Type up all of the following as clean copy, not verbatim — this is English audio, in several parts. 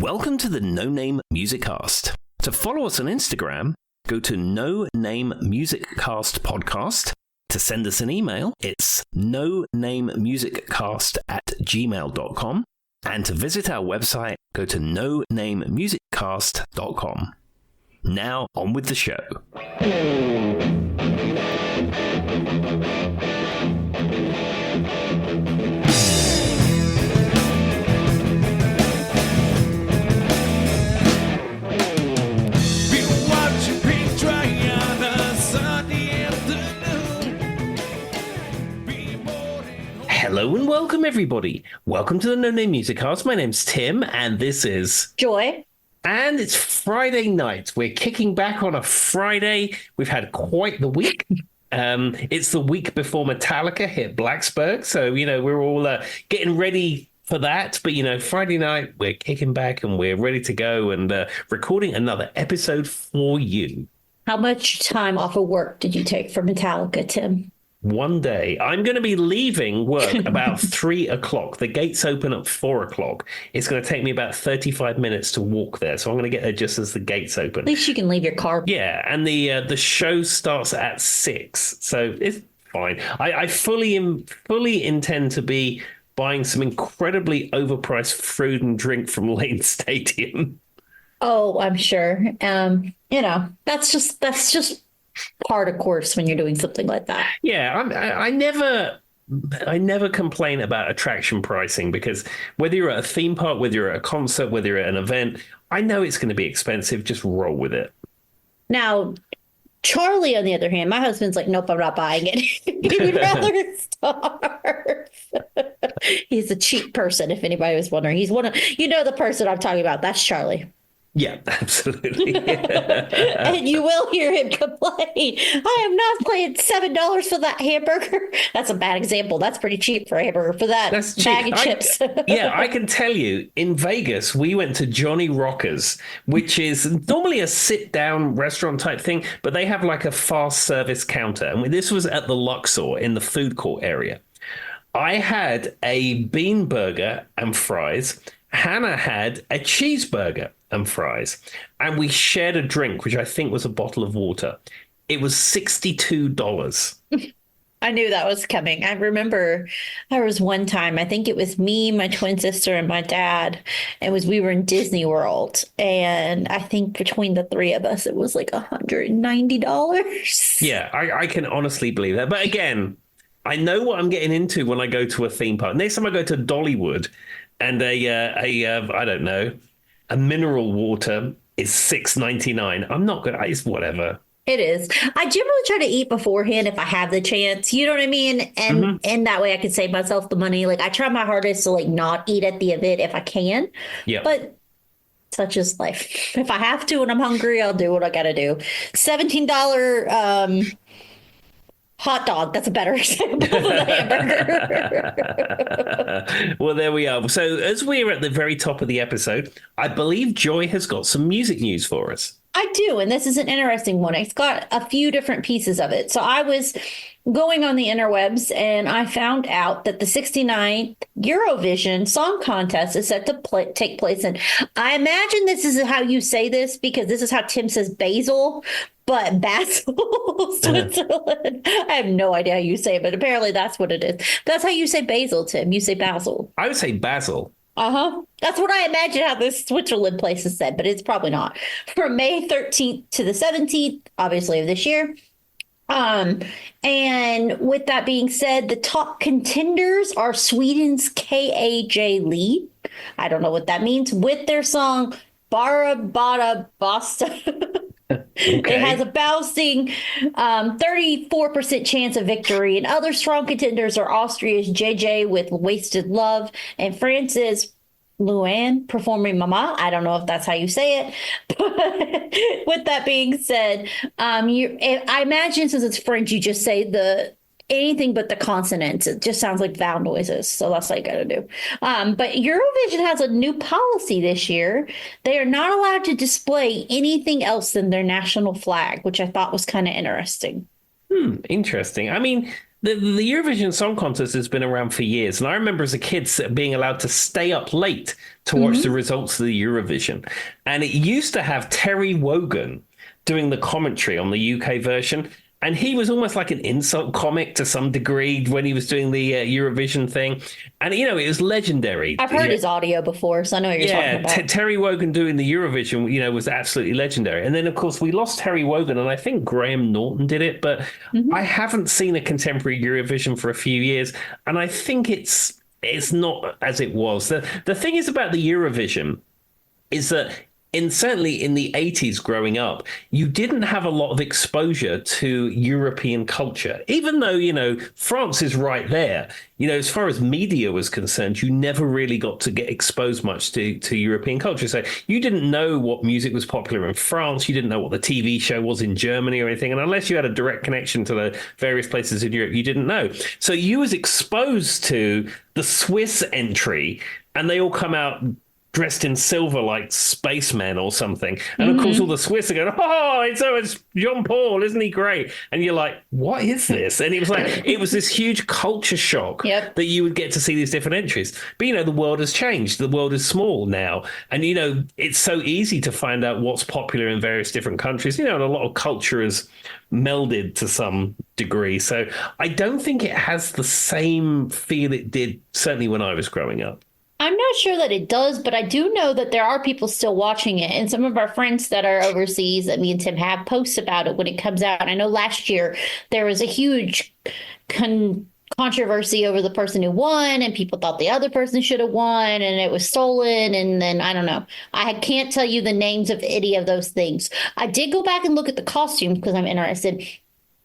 Welcome to the No Name Music Cast. To follow us on Instagram, go to No Name Music Cast Podcast. To send us an email, it's nonamemusiccast@gmail.com. And to visit our website, go to nonamemusiccast.com. Now, on with the show. Hello and welcome, everybody. Welcome to the No Name Music Cast. My name's Tim, and this is Joy. And it's Friday night. We're kicking back on a Friday. We've had quite the week. It's the week before Metallica hit Blacksburg, so we're all getting ready for that. But Friday night we're kicking back and we're ready to go and recording another episode for you. How much time off of work did you take for Metallica, Tim? One day. I'm going to be leaving work about 3 o'clock. The gates open at 4 o'clock. It's going to take me about 35 minutes to walk there. So I'm going to get there just as the gates open. At least you can leave your car. Yeah. And the show starts at 6. So it's fine. I fully intend to be buying some incredibly overpriced food and drink from Lane Stadium. Oh, I'm sure. That's just part of course when you're doing something like that. Yeah, I never complain about attraction pricing, because whether you're at a theme park, whether you're at a concert, whether you're at an event, I know it's going to be expensive. Just roll with it. Now, Charlie, on the other hand, my husband's like, nope, I'm not buying it. He'd rather starve. He's a cheap person, if anybody was wondering. He's one of, the person I'm talking about. That's Charlie. Yeah, absolutely. And you will hear him complain, I am not paying $7 for that hamburger. That's a bad example. That's pretty cheap for a hamburger, for that bag of chips. Yeah, I can tell you, in Vegas, we went to Johnny Rocker's, which is normally a sit-down restaurant type thing, but they have like a fast service counter. And this was at the Luxor in the food court area. I had a bean burger and fries. Hannah had a cheeseburger and fries, and we shared a drink, which I think was a bottle of water. It was $62. I knew that was coming. I remember there was one time, I think it was me, my twin sister, and my dad. We were in Disney World, and I think between the three of us, it was like $190. Yeah, I can honestly believe that. But again, I know what I'm getting into when I go to a theme park. Next time I go to Dollywood, and I don't know, a mineral water is $6.99. I'm not gonna. It's whatever. It is. I generally try to eat beforehand if I have the chance. You know what I mean? And that way I can save myself the money. Like, I try my hardest to not eat at the event if I can. Yeah. But such is life. If I have to and I'm hungry, I'll do what I gotta do. $17 hot dog. That's a better example than a hamburger. Well, there we are. So as we're at the very top of the episode, I believe Joy has got some music news for us. I do, and this is an interesting one. It's got a few different pieces of it. So I was going on the interwebs, and I found out that the 69th Eurovision Song Contest is set to take place. And I imagine this is how you say this, because this is how Tim says basil, but Basel, Switzerland. I have no idea how you say it, but apparently that's what it is. That's how you say basil, Tim. You say basil. I would say basil. Uh-huh. That's what I imagine how this Switzerland place is said, but it's probably not. From May 13th to the 17th, obviously, of this year. And with that being said, the top contenders are Sweden's K.A.J. Lee. I don't know what that means. With their song Bara Bada Basta. Okay. It has a bouncing 34% chance of victory. And other strong contenders are Austria's JJ with Wasted Love and France's Luan performing Mama. I don't know if that's how you say it. But with that being said, I imagine since it's French, you just say anything but the consonants. It just sounds like vowel noises. So that's all you got to do. But Eurovision has a new policy this year. They are not allowed to display anything else than their national flag, which I thought was kind of interesting. Interesting. I mean, the Eurovision Song Contest has been around for years, and I remember as a kid being allowed to stay up late to watch the Hmm. results of the Eurovision, and it used to have Terry Wogan doing the commentary on the UK version. And he was almost like an insult comic to some degree when he was doing the Eurovision thing. And, it was legendary. I've heard his audio before, so I know what you're talking Yeah, about. Terry Wogan doing the Eurovision, was absolutely legendary. And then, of course, we lost Terry Wogan, and I think Graham Norton did it, but I Hmm. haven't seen a contemporary Eurovision for a few years, and I think it's not as it was. The thing is about the Eurovision is that certainly in the 80s growing up, you didn't have a lot of exposure to European culture. Even though, France is right there. As far as media was concerned, you never really got to get exposed much to European culture. So you didn't know what music was popular in France. You didn't know what the TV show was in Germany or anything. And unless you had a direct connection to the various places in Europe, you didn't know. So you was exposed to the Swiss entry, and they all come out dressed in silver like spacemen or something. And of course, all Hmm. the Swiss are going, oh, it's Jean Paul, isn't he great? And you're like, what is this? And it was this huge culture shock Yep. that you would get to see these different entries. But, the world has changed. The world is small now. And, it's so easy to find out what's popular in various different countries, and a lot of culture is melded to some degree. So I don't think it has the same feel it did, certainly when I was growing up. I'm not sure that it does, but I do know that there are people still watching it. And some of our friends that are overseas that me and Tim have posts about it when it comes out. I know last year there was a huge controversy over the person who won, and people thought the other person should have won, and it was stolen. And then I don't know. I can't tell you the names of any of those things. I did go back and look at the costumes because I'm interested.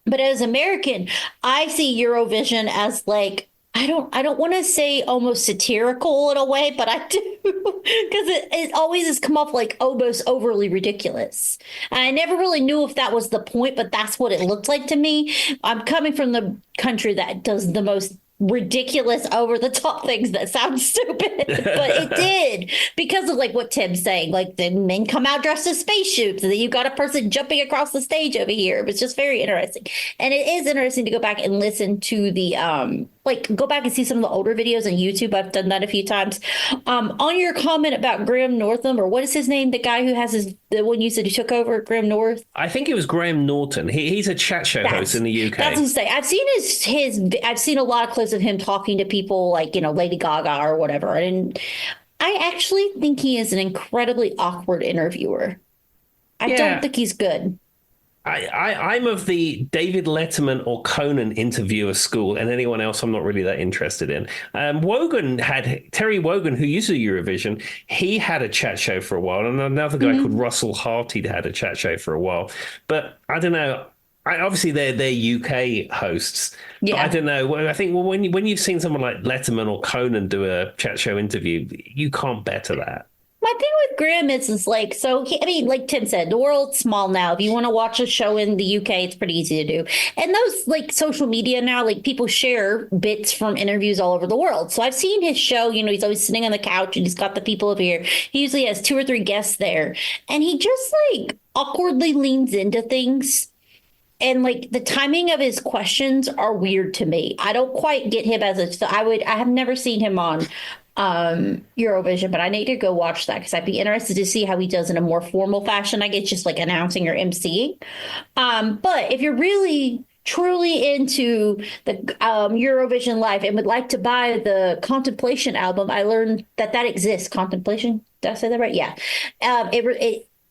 But as American, I see Eurovision as like I don't want to say almost satirical in a way, but I do because it always has come off like almost overly ridiculous. And I never really knew if that was the point, but that's what it looked like to me. I'm coming from the country that does the most ridiculous over the top things that sound stupid, but it did because of like what Tim's saying, like the men come out dressed as spaceships and then you got a person jumping across the stage over here. It was just very interesting. And it is interesting to go back and listen to the like go back and see some of the older videos on YouTube. I've done that a few times. On your comment about Graham Northam, or what is his name, the guy who has the one you said he took over, Graham North. I think it was Graham Norton. He's a chat show host in the That's UK. insane. I've seen I've seen a lot of clips of him talking to people like, Lady Gaga or whatever. And I actually think he is an incredibly awkward interviewer. I don't Yeah, think he's good. I'm of the David Letterman or Conan interviewer school, and anyone else I'm not really that interested in. Terry Wogan, who used to Eurovision, he had a chat show for a while, and another guy called Mhm. Russell Harty had a chat show for a while. But I don't know. Obviously, they're UK hosts, but I Yeah. don't know. I think when you've seen someone like Letterman or Conan do a chat show interview, you can't better that. My thing with Graham is like, I mean, like Tim said, the world's small now. If you want to watch a show in the UK, it's pretty easy to do. And those like social media now, like people share bits from interviews all over the world. So I've seen his show, he's always sitting on the couch and he's got the people over here. He usually has two or three guests there. And he just like awkwardly leans into things. And like the timing of his questions are weird to me. I don't quite get him as a, so I have never seen him on Eurovision, but I need to go watch that because I'd be interested to see how he does in a more formal fashion. I guess just like announcing or emceeing. But if you're really truly into the Eurovision life and would like to buy the Contemplation album, I learned that exists. Contemplation, did I say that right? Yeah.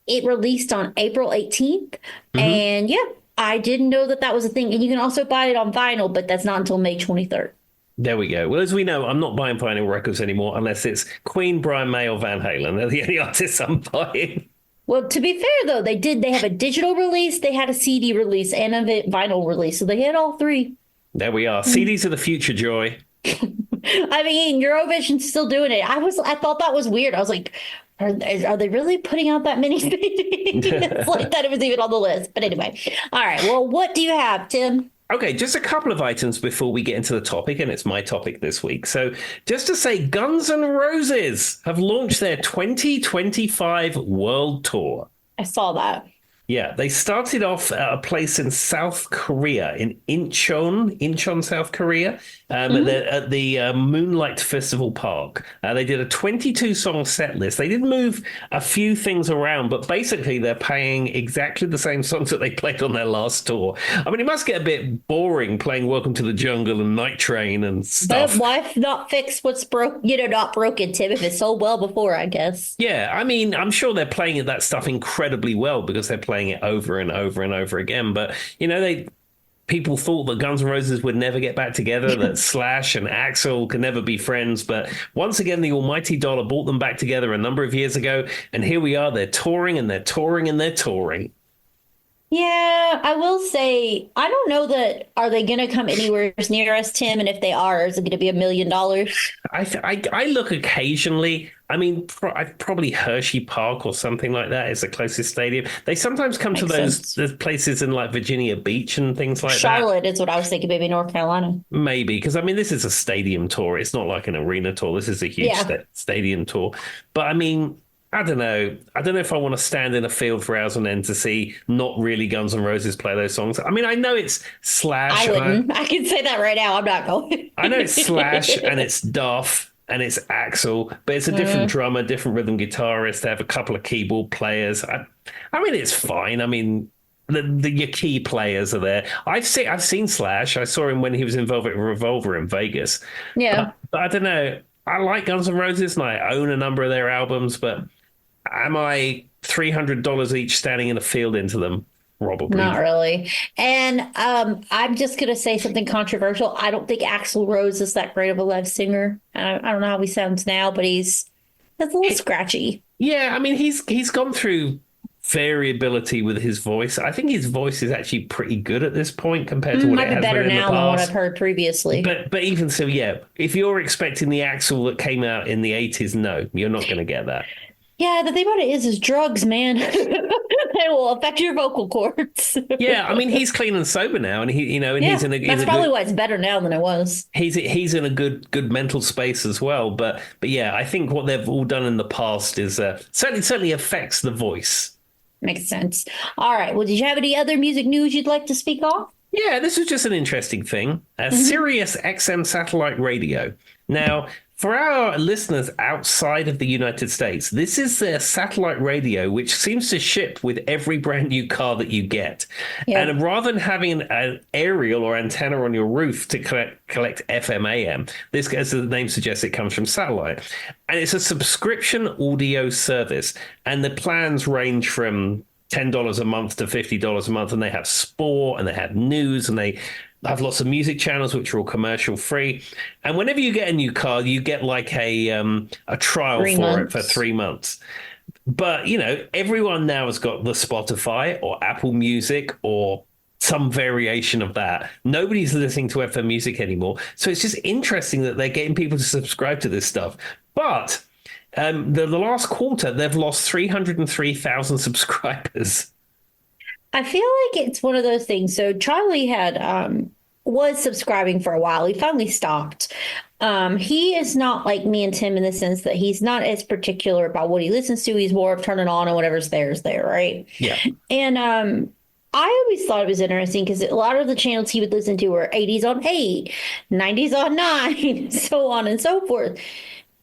It released on April 18th, Hmm. and yeah, I didn't know that was a thing. And you can also buy it on vinyl, but that's not until May 23rd. There we go. Well, as we know, I'm not buying vinyl records anymore unless it's Queen, Brian May, or Van Halen. They're the only artists I'm buying. Well, to be fair though, they have a digital release, they had a CD release, and a vinyl release, so they had all three. There we are. CDs of the future, Joy. I mean, Eurovision's still doing it. I thought that was weird. I was like, are they really putting out that many CDs? It's like that it was even on the list. But anyway, all right. Well, what do you have, Tim? Okay, just a couple of items before we get into the topic, and it's my topic this week. So, just to say, Guns N' Roses have launched their 2025 world tour. I saw that. Yeah, they started off at a place in South Korea, in Incheon, South Korea, Mhm. at the Moonlight Festival Park. They did a 22-song set list. They did move a few things around, but basically they're playing exactly the same songs that they played on their last tour. I mean, it must get a bit boring playing Welcome to the Jungle and Night Train and But stuff. why not fix what's broke, not broken, Tim, if it's sold well before, I guess. Yeah, I mean, I'm sure they're playing that stuff incredibly well because they're playing it over and over and over again. But they people thought that Guns N' Roses would never get back together, that Slash and Axl could never be friends. But once again, the almighty dollar brought them back together a number of years ago, and here we are. They're touring and they're touring and they're touring. Yeah, I will say, I don't know that are they going to come anywhere near us, Tim? And if they are, is it going to be $1 million? I look occasionally. I mean, probably Hershey Park or something like that is the closest stadium. They sometimes come to Makes sense. those places in like Virginia Beach and things like that. Charlotte is what I was thinking, maybe North Carolina. Maybe because I mean, this is a stadium tour. It's not like an arena tour. This is a huge Yeah. stadium tour. But I mean, I don't know. I don't know if I want to stand in a field for hours on end to see not really Guns N' Roses play those songs. I mean, I know it's Slash, I and wouldn't. I can say that right now. I'm not going. I know it's Slash, and it's Duff, and it's Axl, but it's a different Mm. drummer, different rhythm guitarist. They have a couple of keyboard players. I mean, it's fine. I mean, your key players are there. I've seen Slash. I saw him when he was involved with Revolver in Vegas. Yeah. But I don't know. I like Guns N' Roses and I own a number of their albums, but am I $300 each standing in a field into them? Not Probably. really. And I'm just going to say something controversial. I don't think Axl Rose is that great of a live singer. I don't know how he sounds now, but that's a little scratchy. Yeah, I mean he's gone through variability with his voice. I think his voice is actually pretty good at this point compared to what Might it be has been better in the now than what I've past. heard previously. But even so, yeah, if you're expecting the Axl that came out in the 80s, no, you're not going to get that. Yeah, the thing about it is drugs, man. They will affect your vocal cords. Yeah, I mean he's clean and sober now, and he's Yeah, in that's a probably good why it's better now than it was. he's in a good mental space as well. But yeah, I think what they've all done in the past is certainly affects the voice. Makes sense. All right. Well, did you have any other music news you'd like to speak of? Yeah, this is just an interesting thing. Hmm. Sirius XM satellite radio. Now, for our listeners outside of the United States, this is their satellite radio, which seems to ship with every brand new car that you get. Yep. And rather than having an aerial or antenna on your roof to collect FM AM, this, as the name suggests, it comes from satellite. And it's a subscription audio service. And the plans range from $10 a month to $50 a month, and they have sport and they have news and they have lots of music channels which are all commercial free. And whenever you get a new car, you get like a trial Three for it for months. 3 months. But everyone now has got the Spotify or Apple Music or some variation of that. Nobody's listening to FM music anymore. So it's just interesting that they're getting people to subscribe to this stuff. But the last quarter, they've lost 303,000 subscribers. I feel like it's one of those things. So Charlie had was subscribing for a while. He finally stopped. He is not like me and Tim in the sense that he's not as particular about what he listens to. He's more of turning on and whatever's there is there, right? Yeah. And I always thought it was interesting because a lot of the channels he would listen to were 80s on 8, 90s on 9, so on and so forth.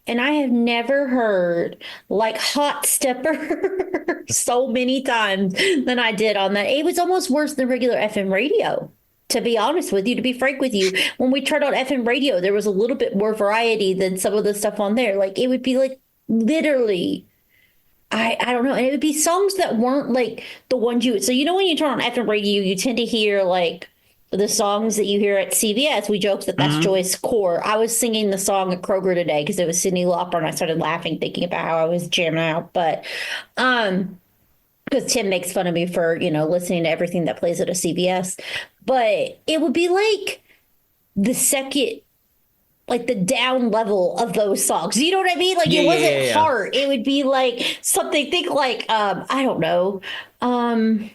And I have never heard like Hot Stepper so many times than I did on that. It was almost worse than regular FM radio, to be honest with you, to be frank with you. When we turned on FM radio, there was a little bit more variety than some of the stuff on there. Like it would be like literally, I don't know. And it would be songs that weren't like the ones you, so when you turn on FM radio, you tend to hear like the songs that you hear at CBS. We joked that that's Mhm. Joyce Core. I was singing the song at Kroger today because it was Cyndi Lauper, and I started laughing thinking about how I was jamming out. But because Tim makes fun of me for listening to everything that plays at a CBS, but it would be like the second. Like the down level of those songs. You know what I mean? Like Yeah, it yeah, wasn't yeah, yeah. hard. It would be like something, think like, I don't know. Um,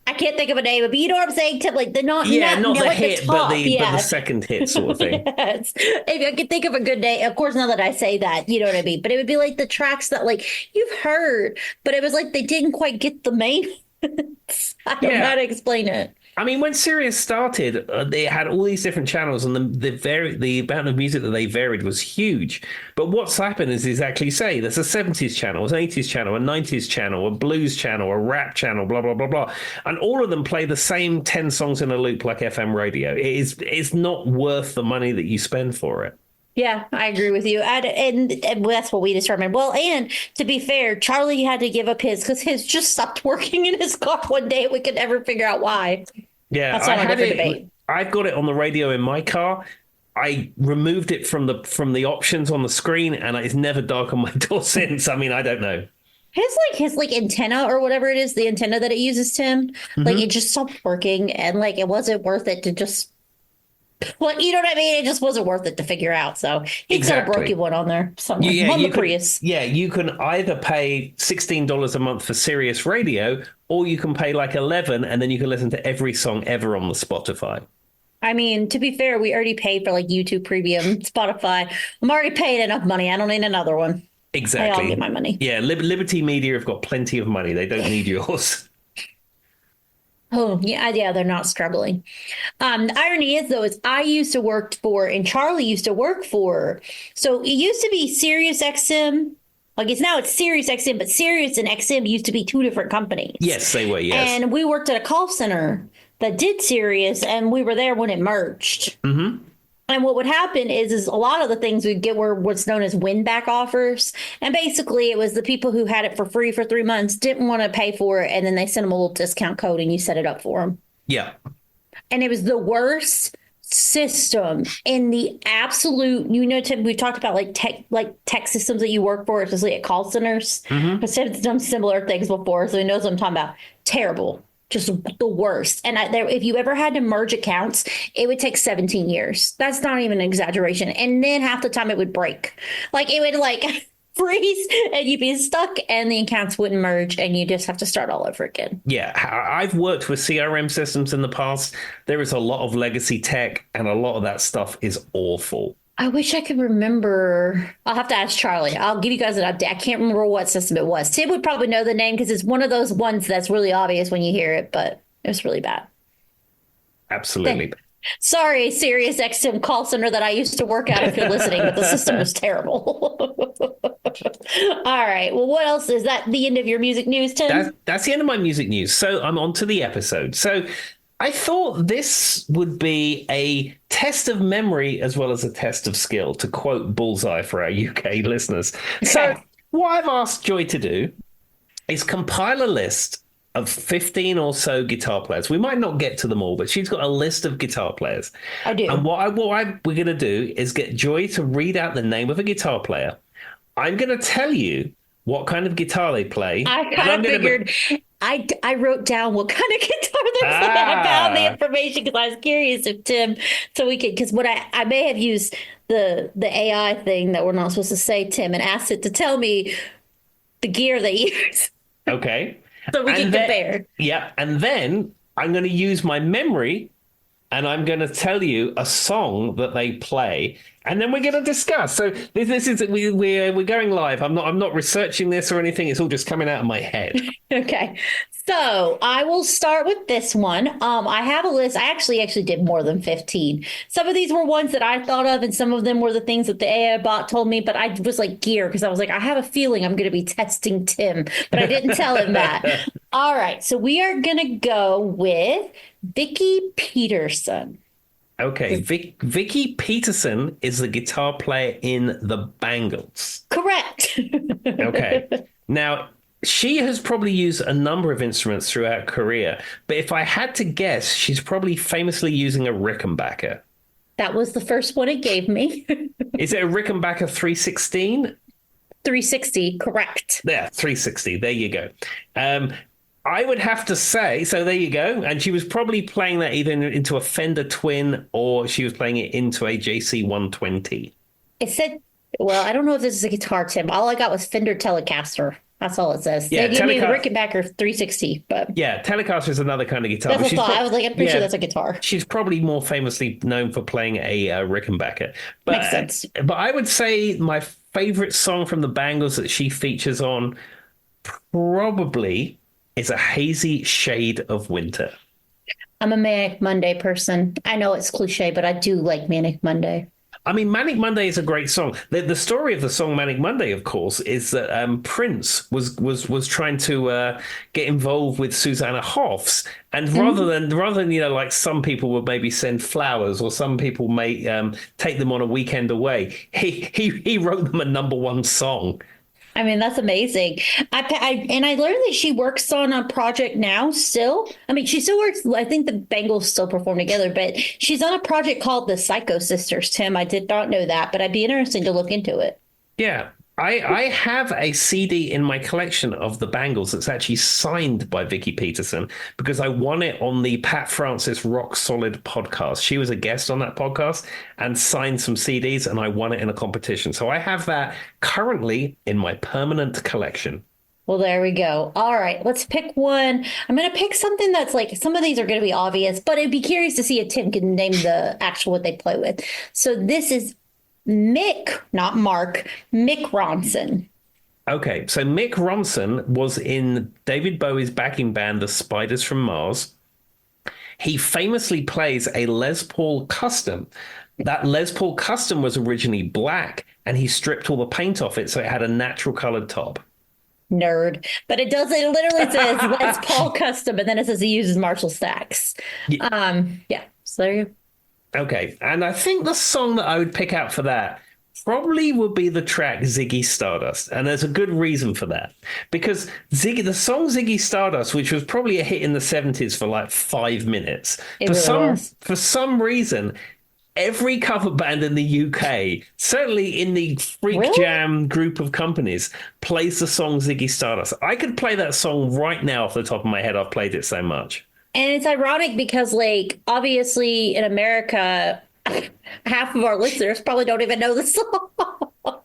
I can't think of a name, but you know what I'm saying, Tim? Like the not Yeah, not not the at the hit, but top. the Yeah. second hit sort of thing. Yes. If I could think of a good name, of course, now that I say that, you know what I mean? But it would be like the tracks that like you've heard, but it was like they didn't quite get the main. I don't know how Yeah. to explain it. I mean, when Sirius started, they had all these different channels, and the amount of music that they varied was huge. But what's happened is exactly you say there's a 70s channel, an 80s channel, a 90s channel, a blues channel, a rap channel, blah blah blah blah, and all of them play the same 10 songs in a loop like FM radio. It's not worth the money that you spend for it. Yeah, I agree with you. And that's what we determined. Well, and to be fair, Charlie had to give up his because his just stopped working in his car one day. We could never figure out why. Yeah, That's I not a had different it. debate. I've got it on the radio in my car. I removed it from the options on the screen, and it's never darkened my door since. I mean, I don't know. His antenna or whatever it is, the antenna that it uses, Tim, like Hmm. it just stopped working, and like it wasn't worth it to just like you know what I mean. It just wasn't worth it to figure out. So he's got a broken Exactly. one on there somewhere Yeah, on the you can. Prius. Yeah, you can either pay $16 a month for Sirius Radio, or you can pay like 11, and then you can listen to every song ever on the Spotify. I mean, to be fair, we already paid for like YouTube Premium, Spotify. I'm already paying enough money. I don't need another one. I'll get Exactly. my money. Yeah, Liberty Media have got plenty of money. They don't need yours. Oh, yeah, yeah, they're not struggling. The irony is, though, is I used to work for, and Charlie used to work for. So it used to be Sirius XM. Like it's Sirius XM, but Sirius and XM used to be two different companies. Yes, they were. Yes. And we worked at a call center that did Sirius, and we were there when it merged. Hmm. And what would happen is a lot of the things we'd get were what's known as win back offers. And basically, it was the people who had it for free for 3 months didn't want to pay for it. And then they sent them a little discount code and you set it up for them. Yeah. And it was the worst system in the absolute, Tim, we've talked about like tech systems that you work for, especially at call centers. Hmm. I've done similar things before, so he knows what I'm talking about. Terrible. Just the worst. And if you ever had to merge accounts, it would take 17 years. That's not even an exaggeration. And then half the time it would break. Like it would like freeze and you'd be stuck and the accounts wouldn't merge and you just have to start all over again. Yeah. I've worked with CRM systems in the past. There is a lot of legacy tech, and a lot of that stuff is awful. I wish I could remember. I'll have to ask Charlie. I'll give you guys an update. I can't remember what system it was. Tim would probably know the name because it's one of those ones that's really obvious when you hear it, but it was really bad. Absolutely. Sorry, Sirius XM call center that I used to work at if you're listening, but the system was terrible. All right. Well, what else? Is that the end of your music news, Tim? That's the end of my music news. So I'm on to the episode. So I thought this would be a test of memory as well as a test of skill, to quote Bullseye for our UK listeners. So Okay. what I've asked Joy to do is compile a list of 15 or so guitar players. We might not get to them all, but she's got a list of guitar players. I do. And we're going to do is get Joy to read out the name of a guitar player. I'm going to tell you what kind of guitar they play. I and kind I'm of gonna figured. I wrote down what kind of guitar they play. I found the information because I was curious if Tim, so we could, because what I may have used the AI thing that we're not supposed to say, Tim, and asked it to tell me the gear they use Okay. so we can compare. Yeah. And then I'm going to use my memory, and I'm going to tell you a song that they play, and then we're going to discuss. So this is we're going live. I'm not researching this or anything. It's all just coming out of my head. Okay. So I will start with this one. I have a list. I actually did more than 15. Some of these were ones that I thought of, and some of them were the things that the AI bot told me, but I was like gear because I was like, I have a feeling I'm going to be testing Tim, but I didn't tell him that. All right. So we are going to go with Vicky Peterson. Okay, Vicky Peterson is the guitar player in the Bangles. Correct. Okay. Now, she has probably used a number of instruments throughout her career, but if I had to guess, she's probably famously using a Rickenbacker. That was the first one it gave me. Is it a Rickenbacker 316? 360. Correct. There, 360. There you go. I would have to say, so there you go. And she was probably playing that either into a Fender Twin or she was playing it into a JC 120. It said, well, I don't know if this is a guitar, Tim. All I got was Fender Telecaster. That's all it says. Yeah, They gave me the Rickenbacker 360, but Yeah, Telecaster is another kind of guitar. that's what I thought. I was like, I'm pretty sure that's a guitar. She's probably more famously known for playing a Rickenbacker. But, Makes sense. But I would say my favorite song from the Bangles that she features on probably is A Hazy Shade of Winter. I'm a Manic Monday person. I know it's cliche, but I do like Manic Monday. I mean, Manic Monday is a great song. The story of the song Manic Monday, of course, is that Prince was trying to get involved with Susanna Hoffs, and rather than like some people would maybe send flowers or some people may take them on a weekend away, he wrote them a number one song. I mean, that's amazing. I learned that she works on a project now still. I mean, she still works. I think the Bangles still perform together, but she's on a project called the Psycho Sisters, Tim. I did not know that, but I'd be interested to look into it. Yeah. I have a CD in my collection of the Bangles that's actually signed by Vicky Peterson because I won it on the Pat Francis Rock Solid podcast. She was a guest on that podcast and signed some CDs, and I won it in a competition. So I have that currently in my permanent collection. Well, there we go. All right, let's pick one. I'm going to pick something that's like some of these are going to be obvious, but I'd be curious to see if Tim can name the actual what they play with. So this is Mick, not Mark, Mick Ronson. Okay, so Mick Ronson was in David Bowie's backing band, The Spiders from Mars. He famously plays a Les Paul Custom. That Les Paul Custom was originally black, and he stripped all the paint off it, so it had a natural colored top. Nerd. But it literally says Les Paul Custom, and then it says he uses Marshall Stacks. Yeah, so there you go. Okay, and I think the song that I would pick out for that probably would be the track Ziggy Stardust. And there's a good reason for that. Because the song Ziggy Stardust, which was probably a hit in the 70s for like 5 minutes, for some reason, every cover band in the UK, certainly in the Freak Jam group of companies, plays the song Ziggy Stardust. I could play that song right now off the top of my head. I've played it so much. And it's ironic because, like, obviously in America, half of our listeners probably don't even know the song.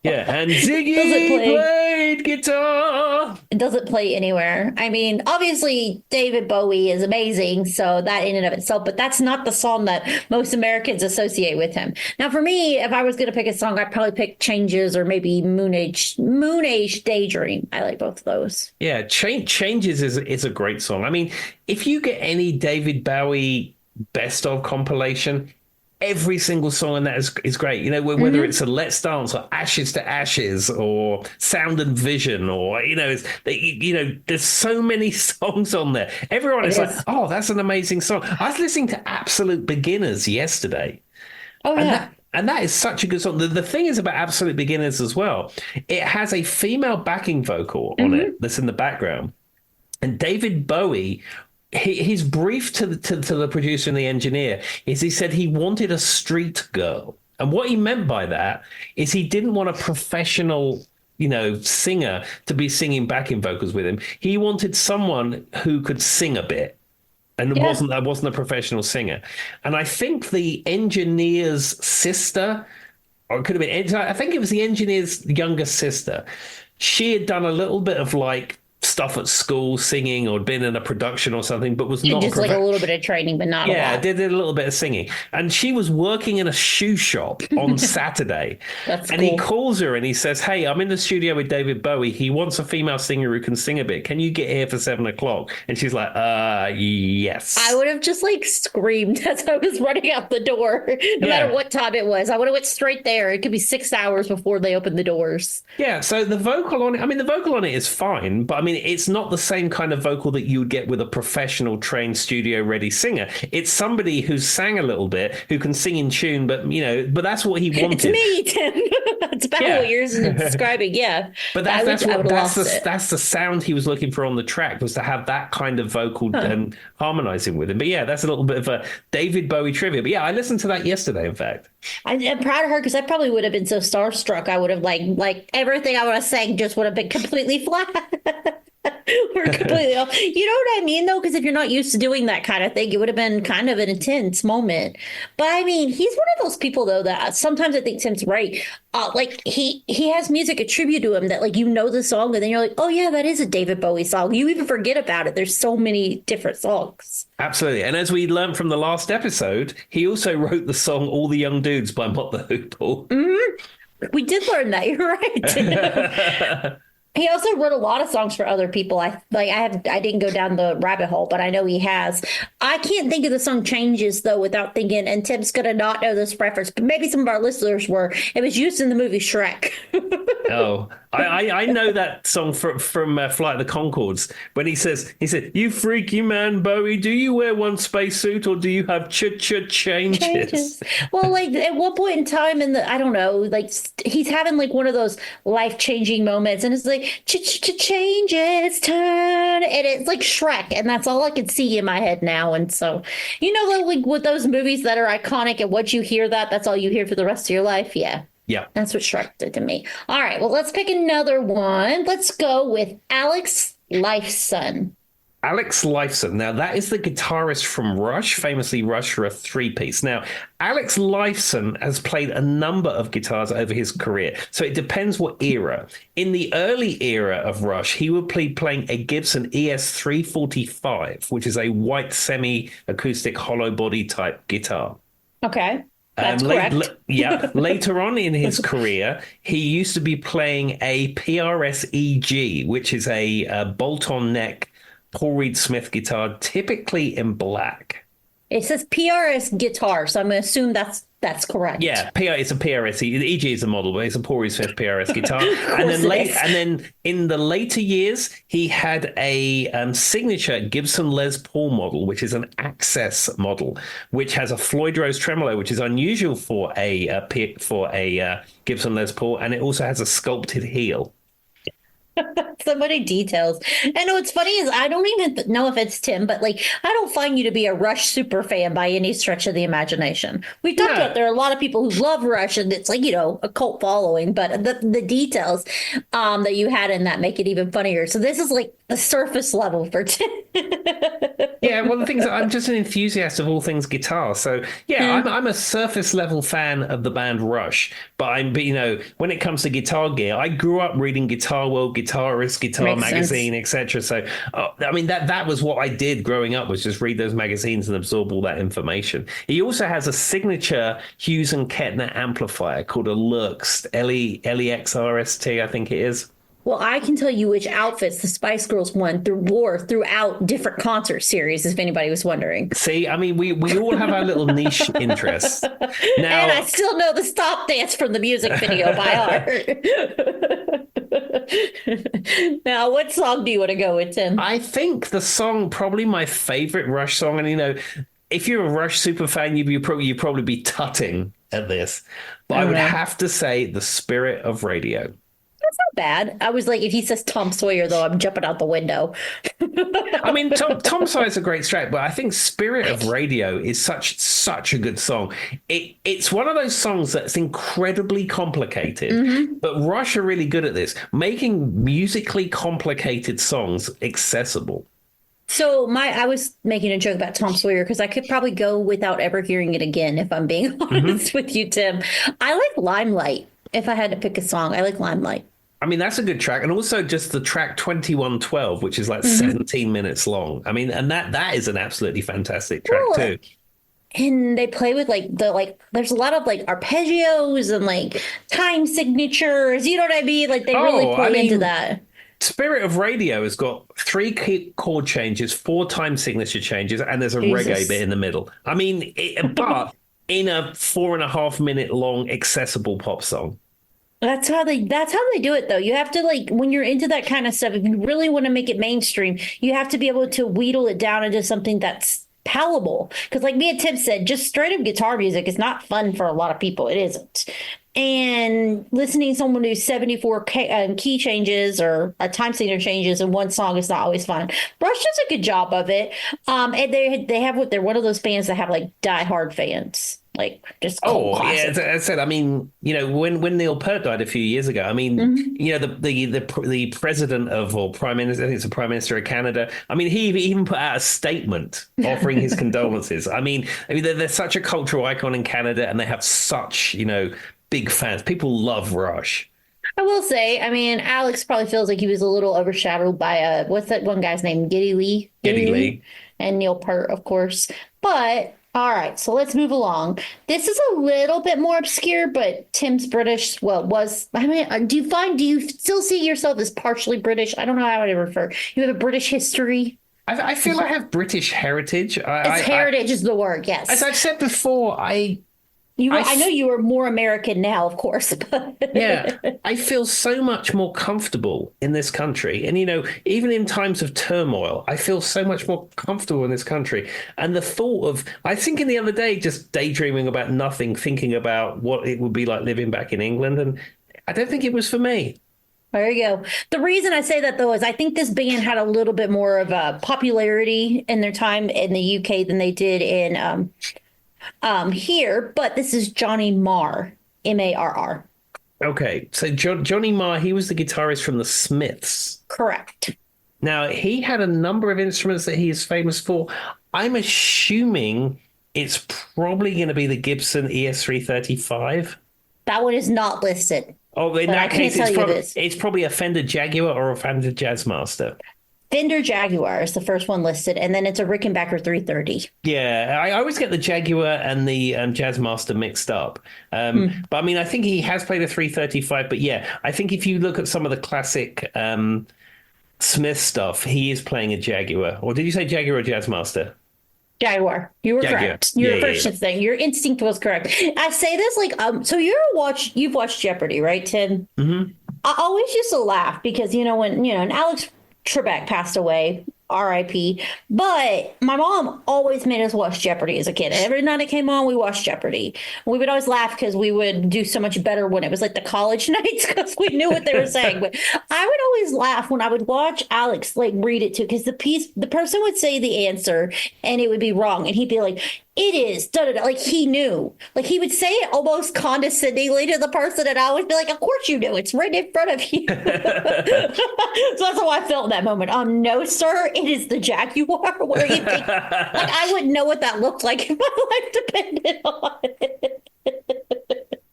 Yeah, and Ziggy played guitar. It doesn't play anywhere. I mean, obviously David Bowie is amazing, so that in and of itself, but that's not the song that most Americans associate with him. Now, for me, if I was going to pick a song, I'd probably pick Changes or maybe Moon Age Daydream. I like both of those. Yeah, Changes is a great song. I mean, if you get any David Bowie best of compilation, every single song in that is great. You know, whether it's a Let's Dance or Ashes to Ashes or Sound and Vision or, there's so many songs on there. Everyone is like, oh, that's an amazing song. I was listening to Absolute Beginners yesterday. Oh, yeah. And that is such a good song. The thing is about Absolute Beginners as well. It has a female backing vocal on it that's in the background. And David Bowie, his brief to the producer and the engineer is he said he wanted a street girl. And what he meant by that is he didn't want a professional, singer to be singing backing vocals with him. He wanted someone who could sing a bit and wasn't a professional singer. And I think the engineer's sister, or it could have been, I think it was the engineer's younger sister. She had done a little bit of like stuff at school singing or been in a production or something, but was not just like a little bit of training, but not a lot. Yeah, did a little bit of singing. And she was working in a shoe shop on Saturday. That's and cool. He calls her and he says, hey, I'm in the studio with David Bowie. He wants a female singer who can sing a bit. Can you get here for 7:00? And she's like, yes. I would have just like screamed as I was running out the door, no matter what time it was. I would have went straight there. It could be 6 hours before they opened the doors. Yeah, so the vocal on it is fine, but I mean, it's not the same kind of vocal that you would get with a professional trained studio ready singer. It's somebody who's sang a little bit, who can sing in tune, but that's what he wanted. It's me, Tim. It's about what you're describing. Yeah, but that's the sound he was looking for on the track, was to have that kind of vocal and harmonizing with him. But yeah, that's a little bit of a David Bowie trivia. But yeah, I listened to that yesterday. In fact, I'm proud of her because I probably would have been so starstruck. I would have like everything I would have sang just would have been completely flat. We're completely off. You know what I mean, though? Because if you're not used to doing that kind of thing, it would have been kind of an intense moment. But I mean, he's one of those people, though, that sometimes I think Tim's right. Like he has music attributed to him that, like, the song, and then you're like, oh yeah, that is a David Bowie song. You even forget about it. There's so many different songs. Absolutely. And as we learned from the last episode, he also wrote the song "All the Young Dudes" by Mott the Hoople. We did learn that. You're right. He also wrote a lot of songs for other people. I didn't go down the rabbit hole, but I know he has. I can't think of the song Changes though without thinking, and Tim's gonna not know this reference, but maybe some of our listeners were. It was used in the movie Shrek. Oh, I know that song from Flight of the Conchords when he said, "You freaky man, Bowie, do you wear one spacesuit or do you have changes?" Changes. Well, like at one point in time in the, I don't know, like he's having like one of those life-changing moments and it's like changes turn and it's like Shrek and that's all I can see in my head now. And so, like with those movies that are iconic and once you hear that, that's all you hear for the rest of your life. Yeah. Yeah. That's what Shrek did to me. All right, well, let's pick another one. Let's go with Alex Lifeson. Alex Lifeson. Now, that is the guitarist from Rush, famously Rush for a three-piece. Now, Alex Lifeson has played a number of guitars over his career, so it depends what era. In the early era of Rush, he would be playing a Gibson ES-345, which is a white semi-acoustic hollow body type guitar. Okay. That's correct. Later on in his career, he used to be playing a PRS EG, which is a bolt-on neck Paul Reed Smith guitar, typically in black. It says PRS guitar, so I'm going to assume that's correct. Yeah, it's a PRS. The EG is a model, but it's a Paul Reed Smith PRS guitar. And then in the later years, he had a signature Gibson Les Paul model, which is an Access model, which has a Floyd Rose tremolo, which is unusual for a Gibson Les Paul, and it also has a sculpted heel. So many details. And what's funny is I don't even know if it's Tim, but like I don't find you to be a Rush super fan by any stretch of the imagination. We talked about there are a lot of people who love Rush and it's like, a cult following, but the details that you had in that make it even funnier. So this is like the surface level for Tim. Yeah, well, the thing is, I'm just an enthusiast of all things guitar. So, yeah, I'm a surface level fan of the band Rush. But when it comes to guitar gear, I grew up reading Guitar World, Guitarist, Guitar Makes Magazine, etc. So, that was what I did growing up, was just read those magazines and absorb all that information. He also has a signature Hughes and Kettner amplifier called a Lux, LEXRST, I think it is. Well, I can tell you which outfits the Spice Girls wore throughout different concert series, if anybody was wondering. See, I mean, we all have our little niche interests. Now, and I still know the stop dance from the music video by heart. Now, what song do you want to go with, Tim? I think the song, probably my favorite Rush song, and if you're a Rush super fan, you'd probably be tutting at this. But I would have to say The Spirit of Radio. That's not bad. I was like, if he says Tom Sawyer, though, I'm jumping out the window. I mean, Tom Sawyer's a great track, but I think Spirit of Radio is such a good song. It's one of those songs that's incredibly complicated, but Rush are really good at this, making musically complicated songs accessible. So I was making a joke about Tom Sawyer because I could probably go without ever hearing it again, if I'm being honest with you, Tim. I like Limelight. If I had to pick a song, I like Limelight. I mean, that's a good track. And also just the track 2112, which is like 17 minutes long. I mean, and that is an absolutely fantastic track too. And they play with there's a lot of like arpeggios and like time signatures. You know what I mean? Like they really play into that. Spirit of Radio has got 3 key chord changes, 4 time signature changes, and there's a reggae bit in the middle. I mean, but in a 4.5 minute long accessible pop song. That's how they do it though. You have to when you're into that kind of stuff, if you really want to make it mainstream, you have to be able to wheedle it down into something that's palatable. Because like me and Tim said, just straight up guitar music is not fun for a lot of people. It isn't. And listening to someone do 74 key changes or time signature changes in one song is not always fun. Rush does a good job of it. And they're one of those bands that have like diehard fans. Like just classic. Yeah, as I said, I mean, when Neil Peart died a few years ago, I mean, the president or prime minister, I think it's the prime minister of Canada. I mean, he even put out a statement offering his condolences. I mean, they're such a cultural icon in Canada, and they have such big fans. People love Rush. I will say, I mean, Alex probably feels like he was a little overshadowed by what's that one guy's name? Geddy Lee. Geddy Lee. And Neil Peart, of course. But All right, so let's move along. This is a little bit more obscure, but Tim's British. Well, I mean, do you still see yourself as partially British? I don't know how to refer. You have a British history. I feel I have British heritage. It's heritage is the word, As yes. I've said before, I know you are more American now, of course, but yeah, I feel so much more comfortable in this country. And, even in times of turmoil, I feel so much more comfortable in this country. And the thought of, I was thinking the other day, just daydreaming about nothing, thinking about what it would be like living back in England. And I don't think it was for me. there you go. The reason I say that though is I think this band had a little bit more of a popularity in their time in the UK than they did in here, but this is Johnny Marr, Marr. Okay, so Johnny Marr, he was the guitarist from the Smiths. Correct. Now, he had a number of instruments that he is famous for. I'm assuming it's probably going to be the Gibson ES335. That one is not listed, Oh, in but I that can't case, tell you this. it's probably a Fender Jaguar or a Fender Jazzmaster. Fender Jaguar is the first one listed, and then it's a Rickenbacker 330. Yeah, I always get the Jaguar and the Jazzmaster mixed up. But I mean, I think he has played a 335. But yeah, I think if you look at some of the classic Smith stuff, he is playing a Jaguar. Or did you say Jaguar or Jazzmaster? Jaguar. You were Jaguar. correct. Your Yeah, first thing. Your instinct was correct. I say this so you've watched Jeopardy, right, Tim? Mm-hmm. I always used to laugh because when and Alex Trebek passed away, R.I.P. But my mom always made us watch Jeopardy as a kid. Every night it came on, we watched Jeopardy. We would always laugh because we would do so much better when it was like the college nights because we knew what they were saying. But I would always laugh when I would watch Alex like read it too, because the person would say the answer and it would be wrong, and he'd be like, "It is da da da." Like he knew. Like he would say it almost condescendingly to the person, and I would be like, "Of course you knew. It's right in front of you." So that's how I felt in that moment. No, sir, it is the Jaguar. What do you think? Like I wouldn't know what that looked like if my life depended on it.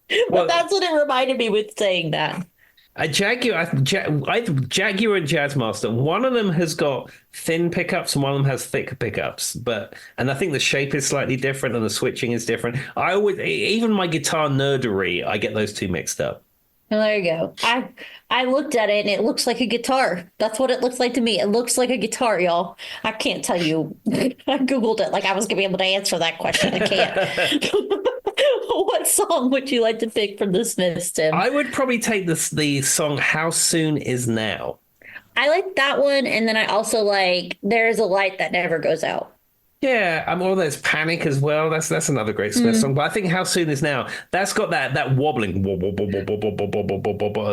But Well, that's what it reminded me with saying that. a Jaguar, Jaguar and Jazzmaster. One of them has got thin pickups, and one of them has thick pickups. And I think the shape is slightly different, and the switching is different. Even my guitar nerdery, I get those two mixed up. Well, there you go. I looked at it and it looks like a guitar. That's what it looks like to me. It looks like a guitar, y'all. I can't tell you. I Googled it like I was going to be able to answer that question. I can't. What song would you like to pick from the Smiths, Tim? I would probably take the song "How Soon Is Now." I like that one. And then I also like There's a Light That Never Goes Out. Yeah, there's Panic as well. That's another great Smith song. But I think "How Soon Is Now." That's got that wobbling at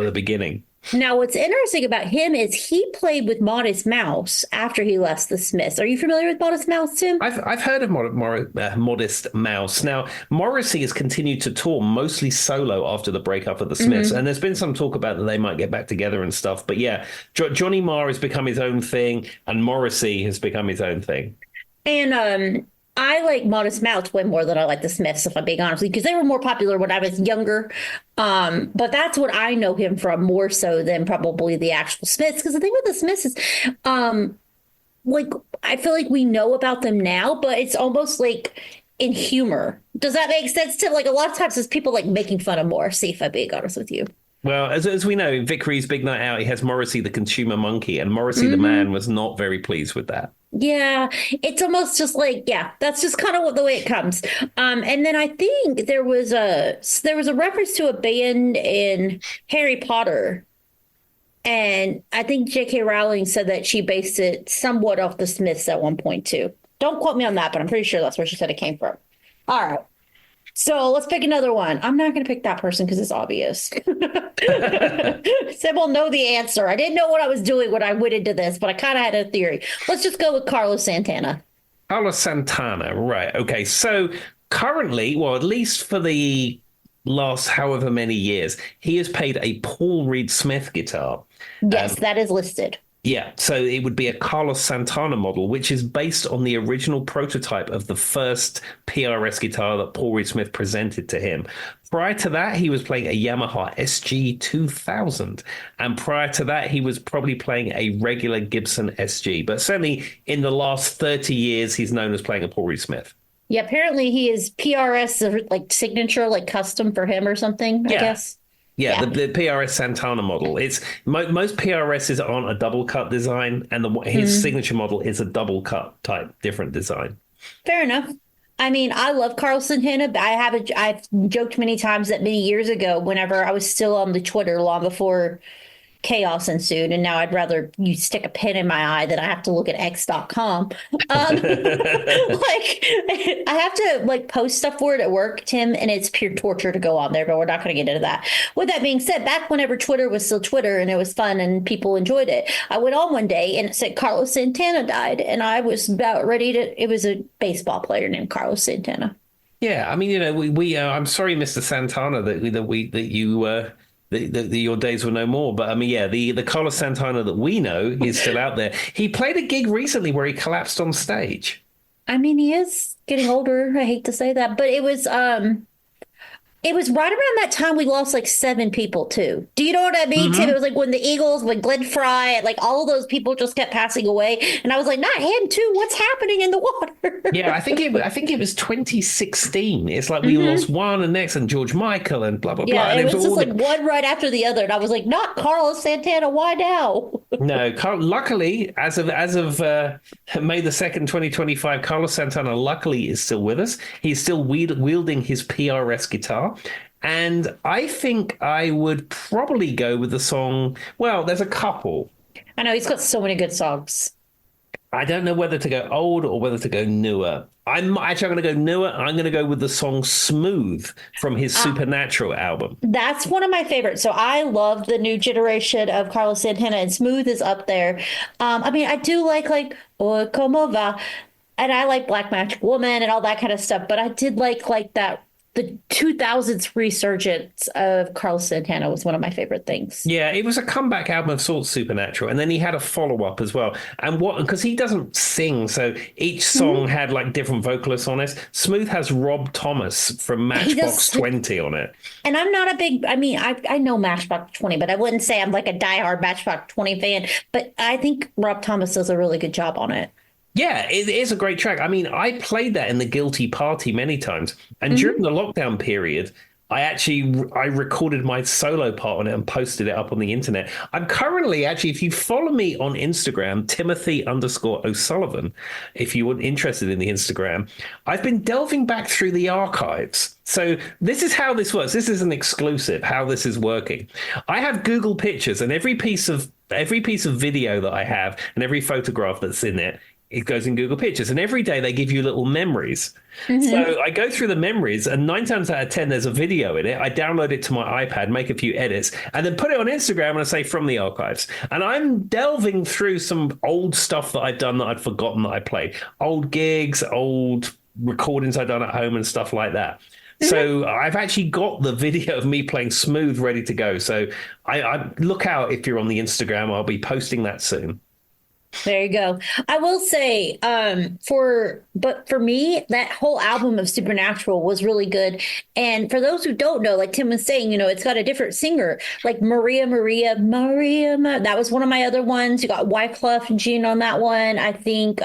the beginning. Now, what's interesting about him is he played with Modest Mouse after he left the Smiths. Are you familiar with Modest Mouse, Tim? I've heard of Modest Mouse. Now, Morrissey has continued to tour mostly solo after the breakup of the Smiths, and there's been some talk about that they might get back together and stuff. But yeah, Johnny Marr has become his own thing, and Morrissey has become his own thing. And I like Modest Mouse way more than I like the Smiths, if I'm being honest with you, because they were more popular when I was younger. But that's what I know him from more so than probably the actual Smiths. Because the thing with the Smiths is, like, I feel like we know about them now, but it's almost like in humor. Does that make sense, Tim? Like, a lot of times it's people like making fun of Morrissey, if I'm being honest with you. Well, as we know, Vic Reed's Big Night Out, he has Morrissey the consumer monkey, and Morrissey the man was not very pleased with that. Yeah, it's almost just like, yeah, that's just kind of the way it comes. And then I think there was a reference to a band in Harry Potter, and I think J.K. Rowling said that she based it somewhat off the Smiths at one point too. Don't quote me on that, but I'm pretty sure that's where she said it came from. All right. So let's pick another one. I'm not going to pick that person because it's obvious. Sim will know the answer. I didn't know what I was doing when I went into this, but I kind of had a theory. Let's just go with Carlos Santana. Carlos Santana, right. Okay, so currently, well, at least for the last however many years, he has played a Paul Reed Smith guitar. Yes, that is listed. Yeah, so it would be a Carlos Santana model, which is based on the original prototype of the first PRS guitar that Paul Reed Smith presented to him. Prior to that, he was playing a Yamaha SG 2000. And prior to that, he was probably playing a regular Gibson SG. But certainly in the last 30 years, he's known as playing a Paul Reed Smith. Yeah, apparently he is PRS like signature, like custom for him or something, I Yeah. guess. Yeah, Yeah. the PRS Santana model. It's most PRSs are on a double cut design, and his Mm, signature model is a double cut type, different design. fair enough. I mean, I love Carlos Santana, but I've joked many times that many years ago, whenever I was still on the Twitter long before chaos ensued, and now I'd rather you stick a pin in my eye than I have to look at x.com. Like I have to like post stuff for it at work, Tim, and it's pure torture to go on there, but we're not going to get into that. With that being said, back whenever Twitter was still Twitter and it was fun and people enjoyed it, I went on one day and it said Carlos Santana died, and I was about ready to. It was a baseball player named Carlos Santana. Yeah, I mean, we I'm sorry, Mr. Santana, that you that your days were no more. But I mean, yeah, the Carlos Santana that we know is still out there. He played a gig recently where he collapsed on stage. I mean, he is getting older. I hate to say that, but it was right around that time we lost like seven people too. Do you know what I mean, Tim? It Hmm. was like when the Eagles, when Glenn Fry, like all of those people just kept passing away, and I was like, not him too. What's happening in the Yeah, water? I think it was 2016. It's like we lost Hmm. one and next and George Michael and blah blah Yeah, blah, and it it was was just all like the one right after the other, and I was like, not Carlos Santana. Why now? no. Luckily, as of May the 2nd, 2025, Carlos Santana luckily is still with us. He's still wielding his PRS guitar. And I think I would probably go with the song. Well, there's a couple. I know he's got so many good songs. I don't know whether to go old or whether to go newer. I'm going to go newer. I'm going to go with the song "Smooth" from his Uh, Supernatural album. that's one of my favorites. So I love the new generation of Carlos Santana, and Smooth is up there. I mean, I do like "O Como Va," and I like Black Magic Woman and all that kind of stuff. But I did like that the 2000s resurgence of Carlos Santana was one of my favorite things. Yeah, it was a comeback album of sorts, Supernatural, and then he had a follow up as well. And what because he doesn't sing, so each song Mhm. had like different vocalists on it. Smooth has Rob Thomas from He Matchbox does, 20 on it. and I'm not a big. I mean, I know Matchbox 20, but I wouldn't say I'm like a diehard Matchbox 20 fan. But I think Rob Thomas does a really good job on it. Yeah, it is a great track. I mean, I played that in the Guilty Party many times, and during Mhm. the lockdown period, I recorded my solo part on it and posted it up on the internet. I'm currently actually, if you follow me on Instagram, Timothy underscore O'Sullivan, if you were interested in the Instagram, I've been delving back through the archives. So this is how this works. This is an exclusive. How this is working. I have Google Pictures, and every piece of video that I have and every photograph that's in it goes in Google Pictures. And every day they give you little memories. Mhm. So I go through the memories, and nine times out of 10, there's a video in it. I download it to my iPad, make a few edits, and then put it on Instagram and I say from the archives. And I'm delving through some old stuff that I've done that I'd forgotten that I played, old gigs, old recordings I've done at home, and stuff like that. Mhm. So I've actually got the video of me playing Smooth ready to go. So I look out if you're on the Instagram. I'll be posting that soon. There you go. I will say, but for me, that whole album of Supernatural was really good. And for those who don't know, like Tim was saying, it's got a different singer, like Maria. That was one of my other ones. You got Wyclef Jean on that one. I think,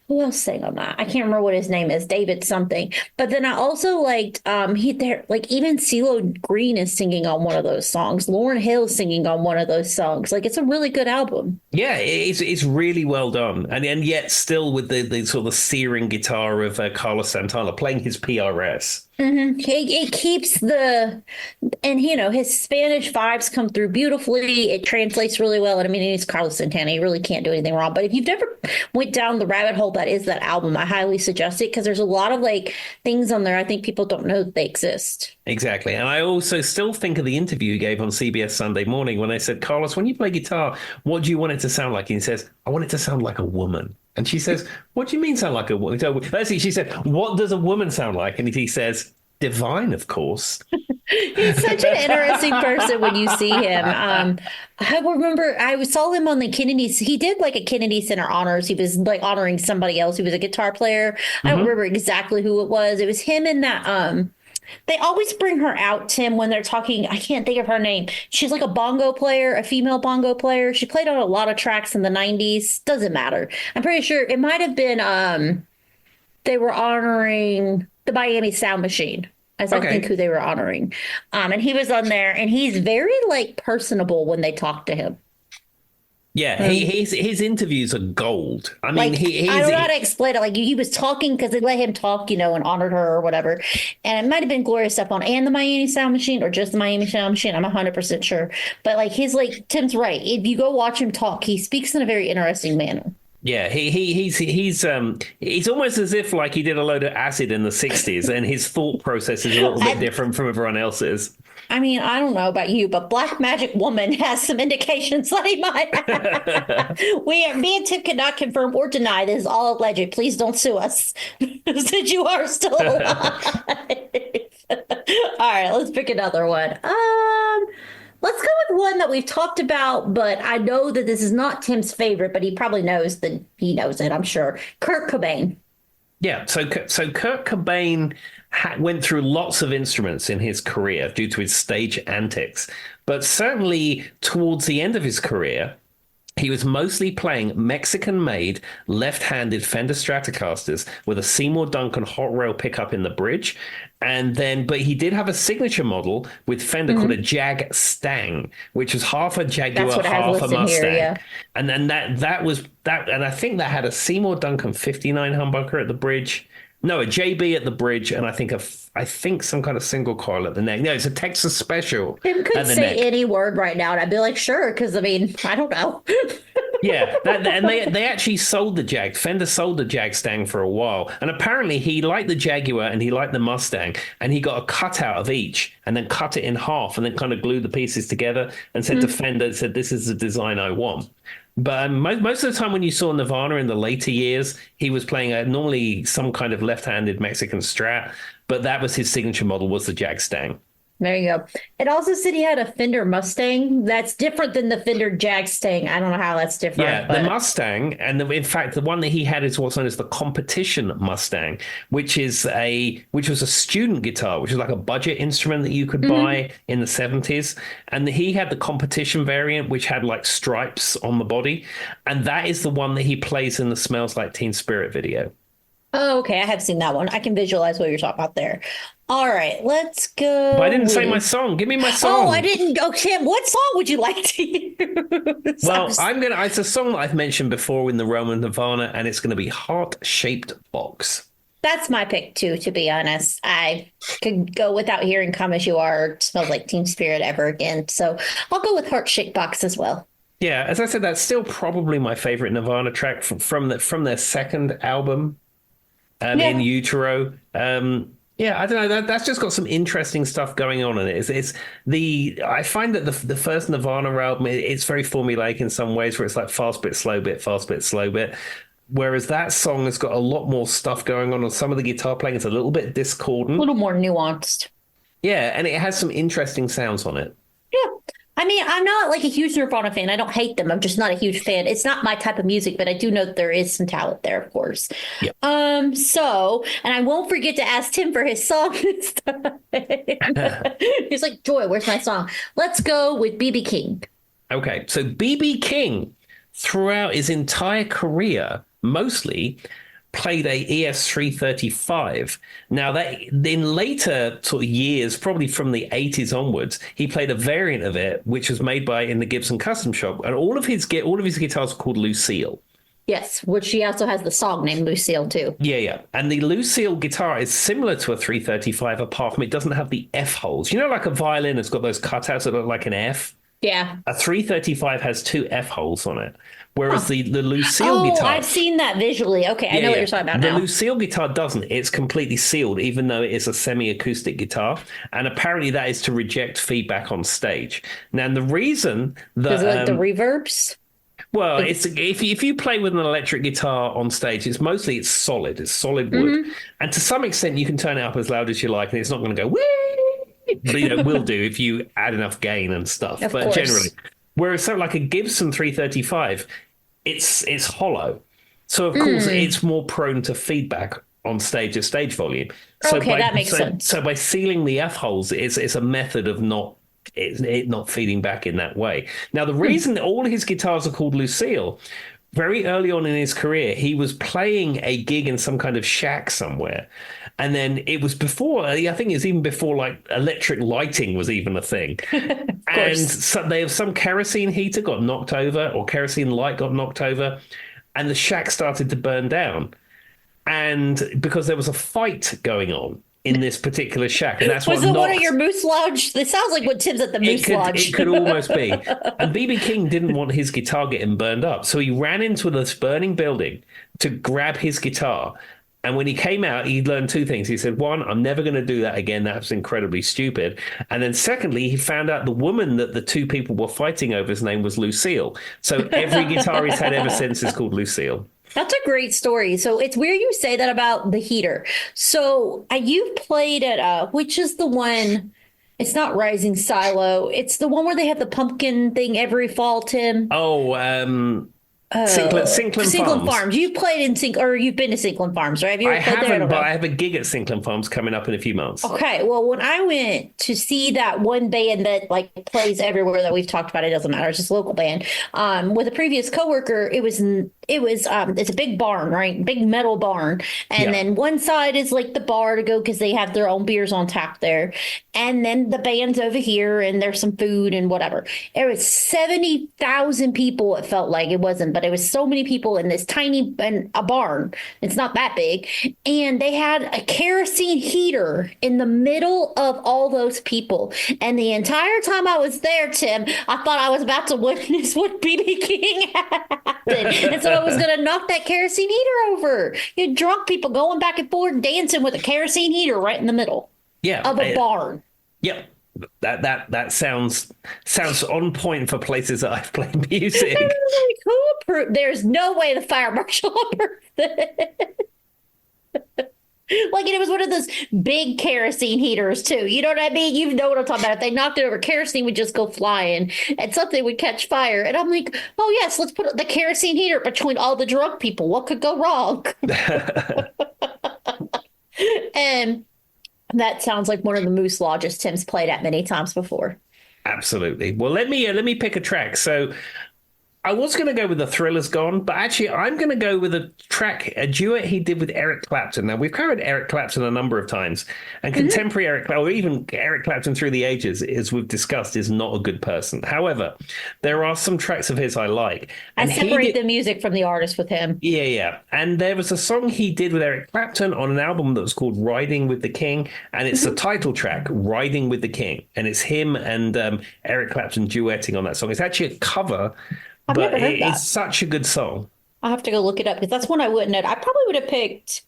who else sang on that? I can't remember what his name is, David something. But then I also liked he there like even CeeLo Green is singing on one of those songs. Lauryn Hill is singing on one of those songs. Like it's a really good album. Yeah, it's really well done, and yet still with the sort of searing guitar of Carlos Santana playing his PRS. It keeps and his Spanish vibes come through beautifully. It translates really well. And I mean, he's Carlos Santana. He really can't do anything wrong. But if you've never went down the rabbit hole that is that album, I highly suggest it because there's a lot of like things on there I think people don't know that they exist. Exactly, and I also still think of the interview he gave on CBS Sunday Morning when they said, "Carlos, when you play guitar, what do you want it to sound like?" And he says, "I want it to sound like a woman." And she says, "What do you mean sound like a woman?" So basically, she said, "What does a woman sound like?" And he says, "Divine, of course." He's such an interesting person when you see him. I remember I saw him on the Kennedy. He did like a Kennedy Center honors. He was like honoring somebody else. He was a guitar player. I don't Hmm. remember exactly who it was. It was him and that. They always bring her out, Tim, when they're talking. I can't think of her name. She's like a bongo player, a female bongo player. She played on a lot of tracks in the 90s. Doesn't matter. I'm pretty sure it might have been they were honoring the Miami Sound Machine, as I think Okay. who they were honoring. And he was on there, and he's very like personable when they talk to him. Yeah, Um, his interviews are gold. I mean, like I he's don't know how to explain it. Like he was talking because they let him talk, and honored her or whatever. And it might have been Gloria Estefan and the Miami Sound Machine, or just the Miami Sound Machine. I'm 100% sure. But like Tim's right. If you go watch him talk, he speaks in a very interesting manner. yeah, he's almost as if like he did a load of acid in the 60s and his thought process is a little bit I, different from everyone else's. I mean, I don't know about you, but Black Magic Woman has some indications that he might have. Me and Tim cannot confirm or deny this is all alleged. Please don't sue us since you are still alive. All right, let's pick another one. Let's go with one that we've talked about, but I know that this is not Tim's favorite, but he probably knows that he knows it, I'm sure. Kurt Cobain. Yeah, so Kurt Cobain went through lots of instruments in his career due to his stage antics, but certainly towards the end of his career, he was mostly playing Mexican-made left-handed Fender Stratocasters with a Seymour Duncan hot rail pickup in the bridge, but he did have a signature model with Fender called a Jag Stang, which was half a That's Jaguar, what I have half a listed here, Mustang, yeah. and then that was that, and I think that had a Seymour Duncan 59 humbucker at the bridge. No, a JB at the bridge, and I think some kind of single coil at the neck. No, it's a Texas Special Tim could at the say neck. any word right now, and I'd be like, sure, because I mean, I don't know. Yeah, and they actually sold the Jag. Fender sold the Jag Stang for a while, and apparently he liked the Jaguar and he liked the Mustang, and he got a cutout of each, and then cut it in half, and then kind of glued the pieces together, and said to Fender, said, "This is the design I want." But most of the time, when you saw Nirvana in the later years, he was playing normally some kind of left-handed Mexican Strat, but that was his signature model, was the Jag Stang. There you go. It also said he had a Fender Mustang. That's different than the Fender Jag Stang. I don't know how that's different, Yeah, the but Mustang, and in fact, the one that he had is what's known as the competition Mustang, which was a student guitar, which is like a budget instrument that you could buy in the 70s. And he had the competition variant, which had like stripes on the body, and that is the one that he plays in the "Smells Like Teen Spirit" video. oh, okay, I have seen that one. I can visualize what you're talking about there. All right, let's But I go didn't say my with. song. Give me my Oh, I song. didn't. Oh, Tim, what song would you like to use? Well, it's a song that I've mentioned before in the realm of Nirvana, and it's going to be "Heart-Shaped Box." That's my pick too, to be honest. I could go without hearing Come As You Are or Smells Like Teen Spirit ever again. So I'll go with Heart Shake Box as well. Yeah, as I said, that's still probably my favorite Nirvana track from their second album, In Yeah. Utero. Yeah, I don't know. That's just got some interesting stuff going on in it. I find that the first Nirvana album, it's very formulaic in some ways, where it's like fast bit, slow bit, fast bit, slow bit. Whereas that song has got a lot more stuff going on some of the guitar playing. It's a little bit A discordant. little more nuanced. Yeah, and it has some interesting sounds on it. Yeah. I mean, I'm not like a huge Nirvana fan. I don't hate them. I'm just not a huge fan. It's not my type of music, but I do know that there is some talent there, of course. Yeah. And I won't forget to ask Tim for his song this time. He's like, Joy, where's my song? Let's go with BB King. Okay, so BB King, throughout his entire career, mostly played a ES-335. Now that in later sort of years, probably from the 80s onwards, he played a variant of it, which was made in the Gibson Custom Shop, and all of his guitars are called Lucille. Yes, which she also has the song named Lucille too. Yeah, yeah. And the Lucille guitar is similar to a 335, apart from it doesn't have the F holes. You know, like a violin has got those cutouts that look like an F? Yeah. A 335 has two F holes on it, whereas the Lucille Oh, guitar. I've seen that visually. Okay, I know what you're talking about the now. Lucille guitar doesn't. It's completely sealed, even though it is a semi-acoustic guitar. And apparently that is to reject feedback on stage. Now, the reason that... Is it like the reverbs? Well, it's if you play with an electric guitar on stage, it's solid. It's solid wood. And to some extent, you can turn it up as loud as you like, and it's not going to go, whee! But, it will do if you add enough gain and stuff. Of But course. generally, whereas something like a Gibson 335, it's hollow. So, of course, it's more prone to feedback on stage at stage volume. So Okay, that makes sense. So by sealing the F holes, it's a method of it not feeding back in that way. Now, the reason that all his guitars are called Lucille, very early on in his career, he was playing a gig in some kind of shack somewhere. And then it was before, I think it was even before like electric lighting was even a thing. Of And course. so they have some kerosene heater got knocked over, or kerosene light got knocked over, and the shack started to burn down. And because there was a fight going on in this particular shack, and that's Was what it one of your knocked. Moose Lodge? This sounds like what Tim's at the Moose It Lodge. could almost be. And BB King didn't want his guitar getting burned up, so he ran into this burning building to grab his guitar. And when he came out, he learned two things. He said, one, I'm never going to do that again. That's incredibly stupid. And then secondly, he found out the woman that the two people were fighting over, his name was Lucille. So every guitar he's had ever since is called Lucille. That's a great story. So it's weird you say that about the heater. So you've played at which is the one? It's not Rising Silo. It's the one where they have the pumpkin thing every fall, Tim. Oh, Sinklin Sinklin Farms. Farms. You've played in or you've been to Sinklin Farms, right? Have you I ever played there? I haven't, don't but know. I have a gig at Sinklin Farms coming up in a few months. Okay, well, when I went to see that one band that like plays everywhere that we've talked about, it doesn't matter. It's just a local band. With a previous coworker, it's a big barn, right? Big metal barn, and Yeah. then one side is like the bar to go because they have their own beers on tap there, and then the band's over here, and there's some food and whatever. There was 70,000 people. It felt like it wasn't, but it was so many people in this tiny and a barn. It's not that big, and they had a kerosene heater in the middle of all those people. And the entire time I was there, Tim, I thought I was about to witness what BB King happened, and so I was going to knock that kerosene heater over. You had drunk people going back and forth dancing with a kerosene heater right in the middle Yeah. of a barn. Yep. That sounds on point for places that I've played music. Like, who approved? There's no way the fire marshal approved it. Like, and it was one of those big kerosene heaters too. You know what I mean? You know what I'm talking about. If they knocked it over, kerosene would just go flying, and something would catch fire. And I'm like, oh yes, let's put the kerosene heater between all the drunk people. What could go wrong? And that sounds like one of the Moose Lodges Tim's played at many times before. Absolutely. Well, let me pick a track. So I was going to go with The Thriller's Gone, but actually I'm going to go with a duet he did with Eric Clapton. Now, we've covered Eric Clapton a number of times, and contemporary Eric, or even Eric Clapton through the ages, as we've discussed, is not a good person. However, there are some tracks of his I like. I And separate the music from the artist with him. Yeah, yeah. And there was a song he did with Eric Clapton on an album that was called Riding with the King. And it's the title track, Riding with the King. And it's him and Eric Clapton duetting on that song. It's actually a cover, I've but never heard that. it's such a good song. I'll have to go look it up because that's one I wouldn't have. I probably would have picked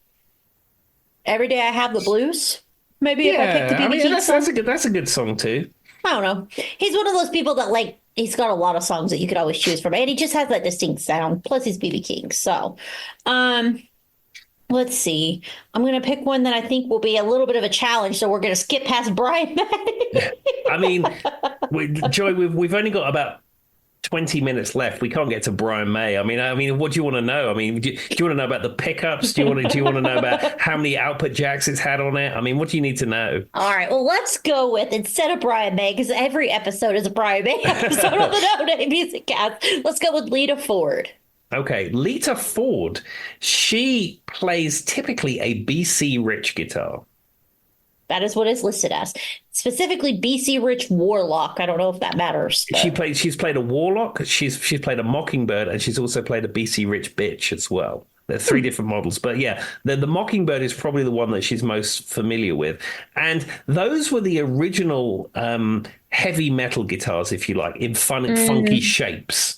Every Day I Have the Blues. Maybe if I picked the Yeah, I BB mean, King that's, song. that's a good song too. I don't know. He's one of those people that like he's got a lot of songs that you could always choose from, and he just has that distinct sound. Plus, he's BB King. So, let's see. I'm gonna pick one that I think will be a little bit of a challenge. So we're gonna skip past Brian May. I mean, Joy, we've only got about 20 minutes left. We can't get to Brian May. I mean, what do you want to know? I mean, do you want to know about the pickups? Do you want to know about how many output jacks it's had on it? I mean, what do you need to know? All right. Well, let's go with instead of Brian May because every episode is a Brian May episode on the No Name Music Cast. Let's go with Lita Ford. Okay, Lita Ford. She plays typically a BC Rich guitar. That is what it's listed as. Specifically, BC Rich Warlock. I don't know if that matters. But... She's played a Warlock, she's played a Mockingbird, and she's also played a BC Rich Bitch as well. There are three different models, but yeah, the Mockingbird is probably the one that she's most familiar with. And those were the original heavy metal guitars, if you like, in funky shapes.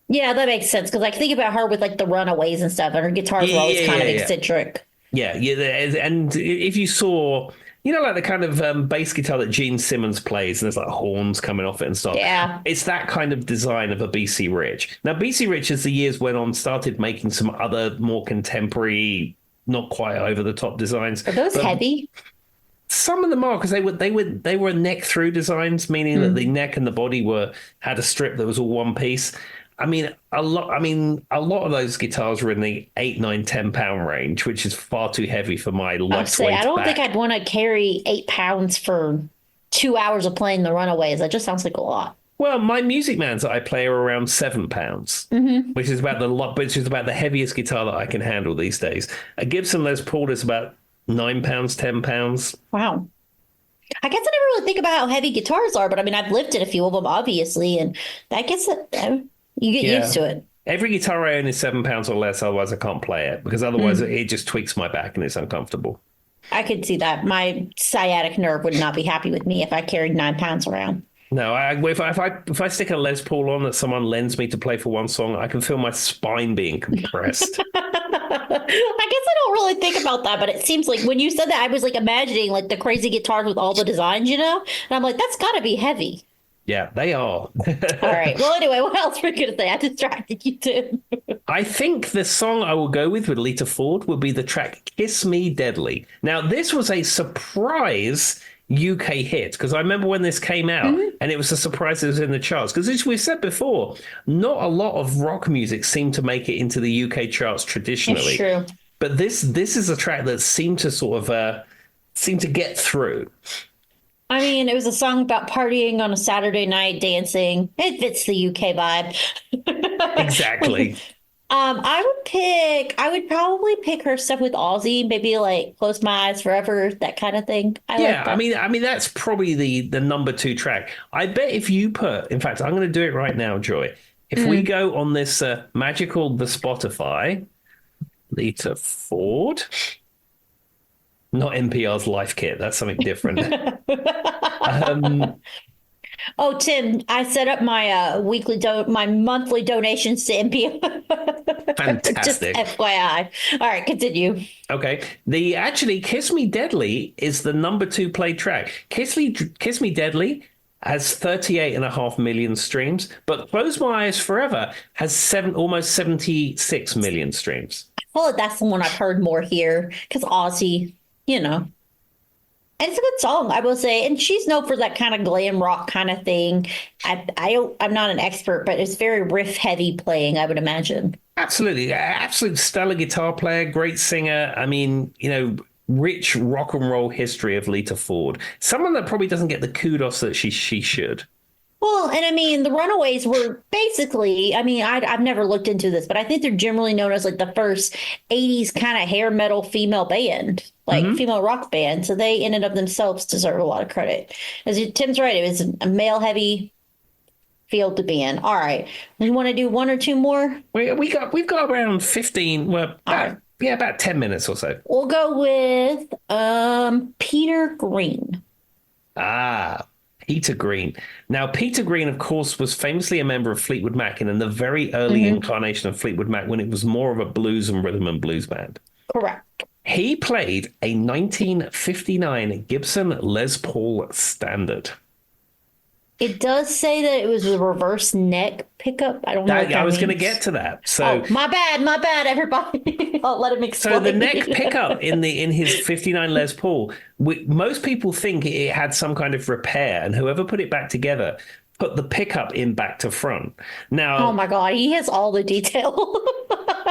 Yeah, that makes sense because I think about her with like the Runaways and stuff, and her guitars were always kind of eccentric. Yeah, and if you saw, like the kind of bass guitar that Gene Simmons plays, and there's like horns coming off it and stuff. Yeah. It's that kind of design of a BC Rich. Now, BC Rich, as the years went on, started making some other more contemporary, not quite over the top designs. Are those heavy? Some of them are because they were neck through designs, meaning that the neck and the body had a strip that was all one piece. I mean, a lot of those guitars were in the 8, 9, 10 pound range, which is far too heavy for my lightweight I don't back. think I'd want to carry 8 pounds for 2 hours of playing the Runaways. That just sounds like a lot. Well, my Music Mans that I play are around £7, Hmm. which is about the heaviest guitar that I can handle these days. A Gibson Les Paul is about £9, £10. Wow. I guess I never really think about how heavy guitars are, but I mean, I've lifted a few of them, obviously, and I guess you get used Yeah. to it. Every guitar I own is £7 or less, otherwise I can't play it because otherwise Mm. it just tweaks my back and it's uncomfortable. I could see that. My sciatic nerve would not be happy with me if I carried 9 pounds around. No, if I stick a Les Paul on that someone lends me to play for one song, I can feel my spine being compressed. I guess I don't really think about that, but it seems like when you said that, I was like imagining like the crazy guitars with all the designs, And I'm like, that's got to be heavy. Yeah, they are. All right. Well, anyway, what else were you going to say? I distracted you too. I think the song I will go with Lita Ford would be the track Kiss Me Deadly. Now, this was a surprise UK hit because I remember when this came out and it was a surprise it was in the charts. Because as we've said before, not a lot of rock music seemed to make it into the UK charts It's traditionally. true. But this is a track that seemed to sort of seem to get through. I mean, it was a song about partying on a Saturday night, dancing. It fits the UK vibe. Exactly. I would probably pick her stuff with Ozzy, maybe like Close My Eyes Forever, that kind of thing. I Yeah, like that. I mean that's probably the number two track. I bet if you put, in fact, I'm going to do it right now, Joy. If we go on this magical the Spotify, Lita Ford, not NPR's Life Kit, that's something different. um, Oh, Tim, I set up my my monthly donations to NPR. Just Fantastic. FYI. All right, continue. Okay, the actually Kiss Me Deadly is the number two play track. Kiss Me Deadly has 38.5 million streams, but Close My Eyes Forever has almost 76 million streams. I feel like that's the one I've heard more here because Ozzy, you know. And it's a good song, I will say. And she's known for that kind of glam rock kind of thing. I'm not an expert, but it's very riff heavy playing, I would imagine. Absolutely, absolute stellar guitar player, great singer. I mean, rich rock and roll history of Lita Ford. Someone that probably doesn't get the kudos that she should. Well, and I mean, the Runaways were basically, I mean, I've never looked into this, but I think they're generally known as like the first 80s kind of hair metal female band, like female rock band. So they in and of themselves deserve a lot of credit. Tim's right, it was a male heavy field to be in. All right. We want to do one or two more? We've got around 15, well, All right. about 10 minutes or so. We'll go with Peter Green. Ah, Peter Green. Now, Peter Green, of course, was famously a member of Fleetwood Mac and in the very early incarnation of Fleetwood Mac when it was more of a blues and rhythm and blues band. Correct. He played a 1959 Gibson Les Paul Standard. It does say that it was a reverse neck pickup. I don't know what that I was going to means. get to that. So, Oh, my bad, everybody. I'll let him explain. so the neck pickup in his 59 Les Paul, most people think it had some kind of repair, and whoever put it back together put the pickup in back to front. Now, Oh my God, he has all the detail.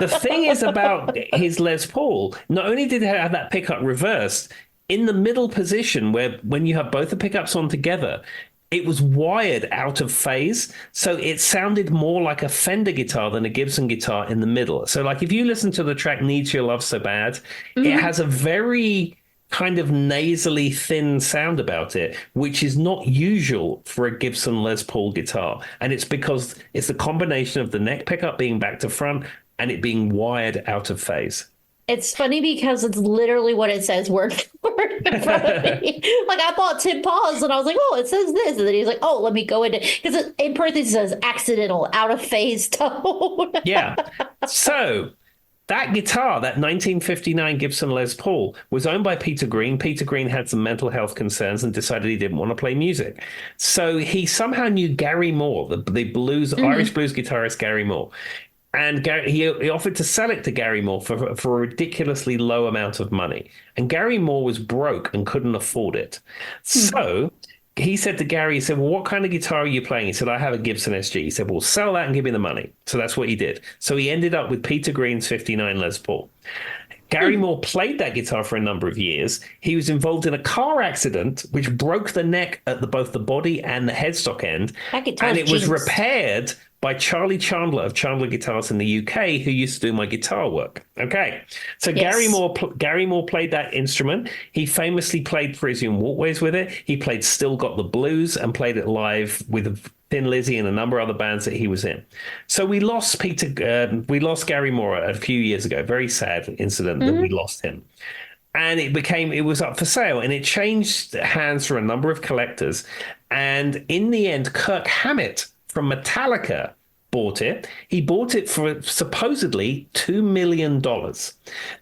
the thing is about his Les Paul, not only did it have that pickup reversed, in the middle position where when you have both the pickups on together, it was wired out of phase. So it sounded more like a Fender guitar than a Gibson guitar in the middle. So like if you listen to the track Needs Your Love So Bad, it has a very kind of nasally thin sound about it, which is not usual for a Gibson Les Paul guitar. And it's because it's the combination of the neck pickup being back to front and it being wired out of phase. It's funny because it's literally what it says word for word in front of me. Like I thought Tim paused and I was like, oh, it says this. And then he's like, oh, let me go into because in parentheses it says accidental, out of phase tone. Yeah. So that guitar, that 1959 Gibson Les Paul, was owned by Peter Green. Peter Green had some mental health concerns and decided he didn't want to play music. So he somehow knew Gary Moore, the Irish blues guitarist Gary Moore. And he offered to sell it to Gary Moore for a ridiculously low amount of money. And Gary Moore was broke and couldn't afford it. So he said to Gary, he said, well, what kind of guitar are you playing? He said, I have a Gibson SG. He said, well, sell that and give me the money. So that's what he did. So he ended up with Peter Green's 59 Les Paul. Gary Moore played that guitar for a number of years. He was involved in a car accident which broke the neck at both the body and the headstock end, That and guitar's it was genius. repaired by Charlie Chandler of Chandler Guitars in the UK, who used to do my guitar work. Okay, so Yes. Gary Moore played that instrument. He famously played Parisian Walkways with it. He played Still Got the Blues and played it live with Thin Lizzy and a number of other bands that he was in. So we lost Gary Moore a few years ago. Very sad incident that we lost him, and it was up for sale, and it changed hands for a number of collectors, and in the end Kirk Hammett from Metallica bought it. He bought it for supposedly $2 million.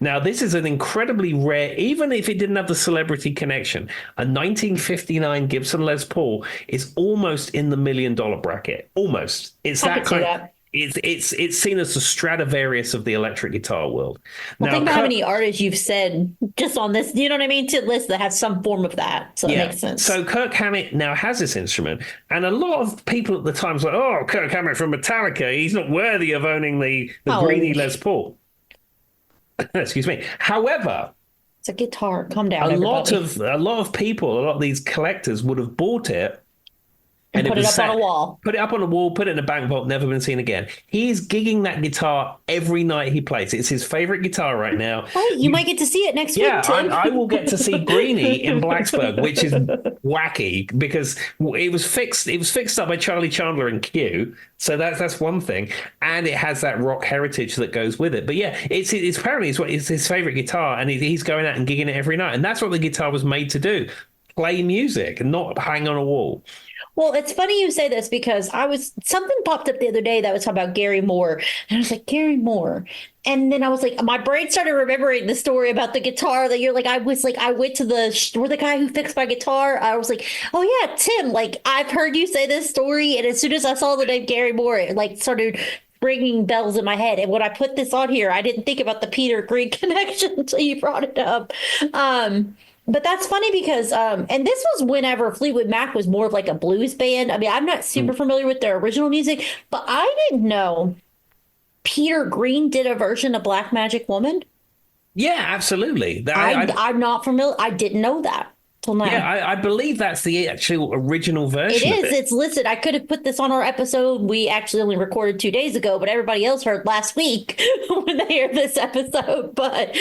Now, this is an incredibly rare, even if it didn't have the celebrity connection. A 1959 Gibson Les Paul is almost in the $1 million bracket. Almost. It's I that could see kind. that. It's seen as the Stradivarius of the electric guitar world. Well, Now, think about how many artists you've said just on this, you know what I mean, to list that have some form of that. So it yeah. makes sense. So Kirk Hammett now has this instrument, and a lot of people at the time was like, "Oh, Kirk Hammett from Metallica, he's not worthy of owning the Oh. Greeny Les Paul." Excuse me. However, It's a guitar. Calm down, a everybody. lot of people, a lot of these collectors would have bought it And put it was up on a wall. Put it up on a wall, put it in a bank vault, never been seen again. He's gigging that guitar every night he plays. It's his favorite guitar right now. Well, you might get to see it next Yeah, week, Tim. I will get to see Greeny in Blacksburg, which is wacky because it was fixed. It was fixed up by Charlie Chandler and Q, so that's one thing, and it has that rock heritage that goes with it. But yeah, it's apparently it's his favorite guitar, and he's going out and gigging it every night, and that's what the guitar was made to do: play music and not hang on a wall. Well, it's funny you say this because something popped up the other day that was talking about Gary Moore. And I was like, Gary Moore. And then I was like, my brain started remembering the story about the guitar that you're like, I went to the guy who fixed my guitar. I was like, oh yeah, Tim, like I've heard you say this story. And as soon as I saw the name Gary Moore, it like started ringing bells in my head. And when I put this on here, I didn't think about the Peter Green connection until you brought it up. But that's funny because, and this was whenever Fleetwood Mac was more of like a blues band. I mean, I'm not super familiar with their original music, but I didn't know Peter Green did a version of Black Magic Woman. Yeah, absolutely. I'm not familiar. I didn't know that till now. Yeah, I believe that's the actual original version. It of is. It's listed. I could have put this on our episode. We actually only recorded 2 days ago, but everybody else heard last week when they hear this episode. But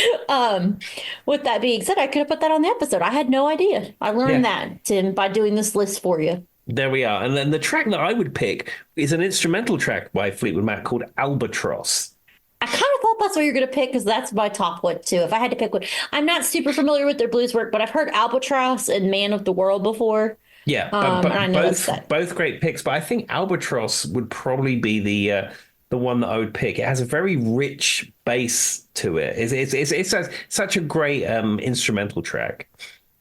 with that being said, I could have put that on the episode. I had no idea. I learned that, Tim, by doing this list for you. There we are. And then the track that I would pick is an instrumental track by Fleetwood Mac called Albatross. I kind of thought that's what you're going to pick because that's my top one too. If I had to pick one, I'm not super familiar with their blues work, but I've heard Albatross and Man of the World before. Yeah, and I know that's that. both great picks, but I think Albatross would probably be the one that I would pick. It has a very rich bass to it. It's such a great instrumental track.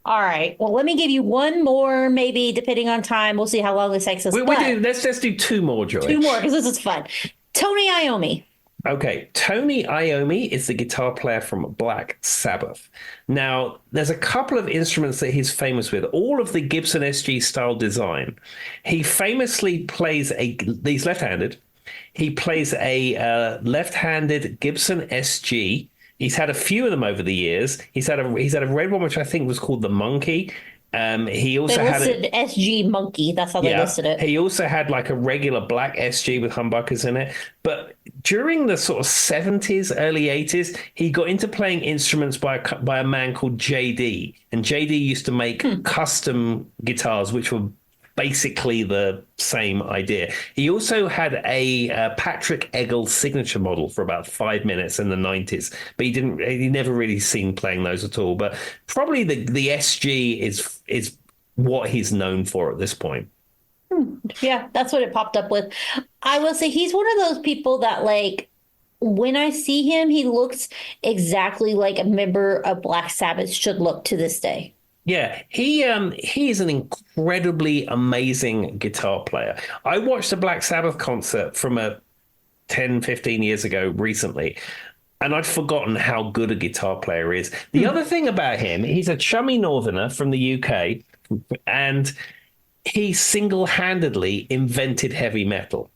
All right. Well, let me give you one more, maybe depending on time. We'll see how long this takes us. Let's do two more, Joy. Two more because this is fun. Tony Iommi. Okay, Tony Iommi is the guitar player from Black Sabbath. Now, there's a couple of instruments that he's famous with, all of the Gibson SG style design. He famously plays he's left-handed. He plays a left-handed Gibson SG. He's had a few of them over the years. He's had a red one, which I think was called the Monkey. He also They had listed SG Monkey. That's how they listed it. He also had like a regular black SG with humbuckers in it. But during the sort of 70s, early 80s, he got into playing instruments by a man called JD. And JD used to make custom guitars, which were basically the same idea. He also had a Patrick Eggle signature model for about 5 minutes in the 90s, but he never really seen playing those at all. But probably the SG is what he's known for at this point. Yeah, that's what it popped up with. I will say he's one of those people that like when I see him, he looks exactly like a member of Black Sabbath should look to this day. Yeah, he is an incredibly amazing guitar player. I watched a Black Sabbath concert from 10, 15 years ago recently, and I'd forgotten how good a guitar player is. The other thing about him, he's a chummy northerner from the UK, and he single-handedly invented heavy metal.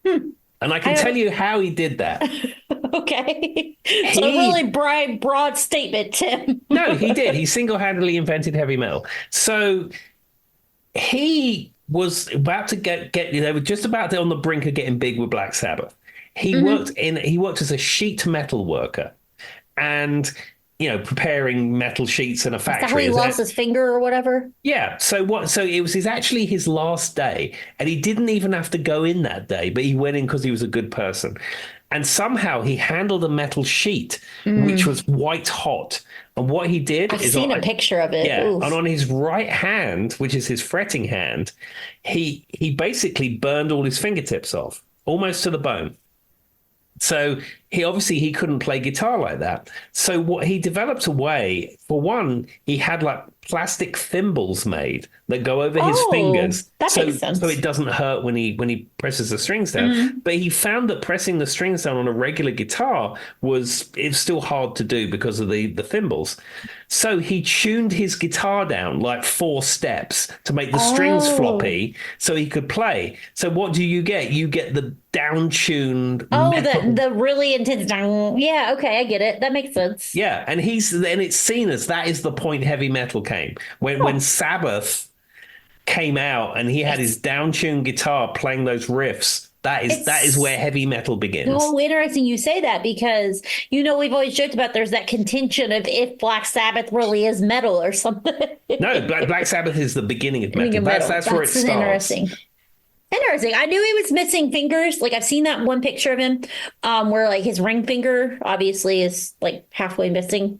And I can tell you how he did that. Okay. So a He really broad statement, Tim. No, he did. He single-handedly invented heavy metal. So he was about to get they were just about on the brink of getting big with Black Sabbath. Hmm. He worked as a sheet metal worker and preparing metal sheets in a Is that how factory. he lost his finger or whatever? Yeah. So it was actually his last day, and he didn't even have to go in that day, but he went in because he was a good person. And somehow he handled a metal sheet which Mm. was white hot. And what he did I've is seen a picture of it. yeah, and Oof. on his right hand, which is his fretting hand, he basically burned all his fingertips off, almost to the bone. So he couldn't play guitar like that. So what he developed a way, for one, he had like plastic thimbles made that go over his Oh, fingers, that makes so sense. it doesn't hurt when he presses the strings down. Hmm. But he found that pressing the strings down on a regular guitar it's still hard to do because of the thimbles. So he tuned his guitar down like 4 steps to make the strings Oh. floppy so he could play. So what do you get? You get the down-tuned Oh, the metal. the really intense. Yeah, okay, I get it. That makes sense. Yeah, and it's seen as that is the point heavy metal came. When Huh. Sabbath came out and he had his It's down-tuned guitar playing those riffs, that is where it's heavy metal begins. so interesting you say that because we've always joked about there's that contention of if Black Sabbath really is metal or something. No, Black Sabbath is the beginning of Being metal. a That's metal. that's where it That's an starts. interesting. Interesting. I knew he was missing fingers. Like I've seen that one picture of him, where like his ring finger obviously is like halfway missing.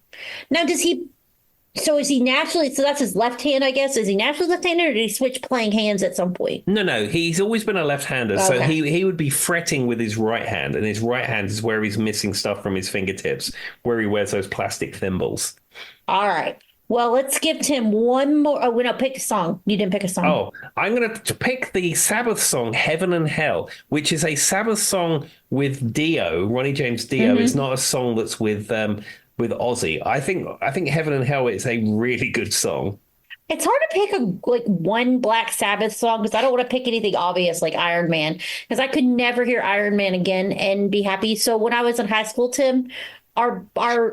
Now, does he? So is he naturally? So that's his left hand, I guess. Is he naturally left-handed, or did he switch playing hands at some point? No, no, he's always been a left-hander, so Okay. he would be fretting with his right hand, and his right hand is where he's missing stuff from his fingertips, where he wears those plastic thimbles. All right. Well, let's give Tim one more. Oh, we don't pick a song. You didn't pick a song. Oh, I'm going to pick the Sabbath song "Heaven and Hell," which is a Sabbath song with Dio, Ronnie James Dio. It's Hmm. not a song that's with Ozzy. I think "Heaven and Hell" is a really good song. It's hard to pick a like one Black Sabbath song because I don't want to pick anything obvious like Iron Man because I could never hear Iron Man again and be happy. So when I was in high school, Tim, our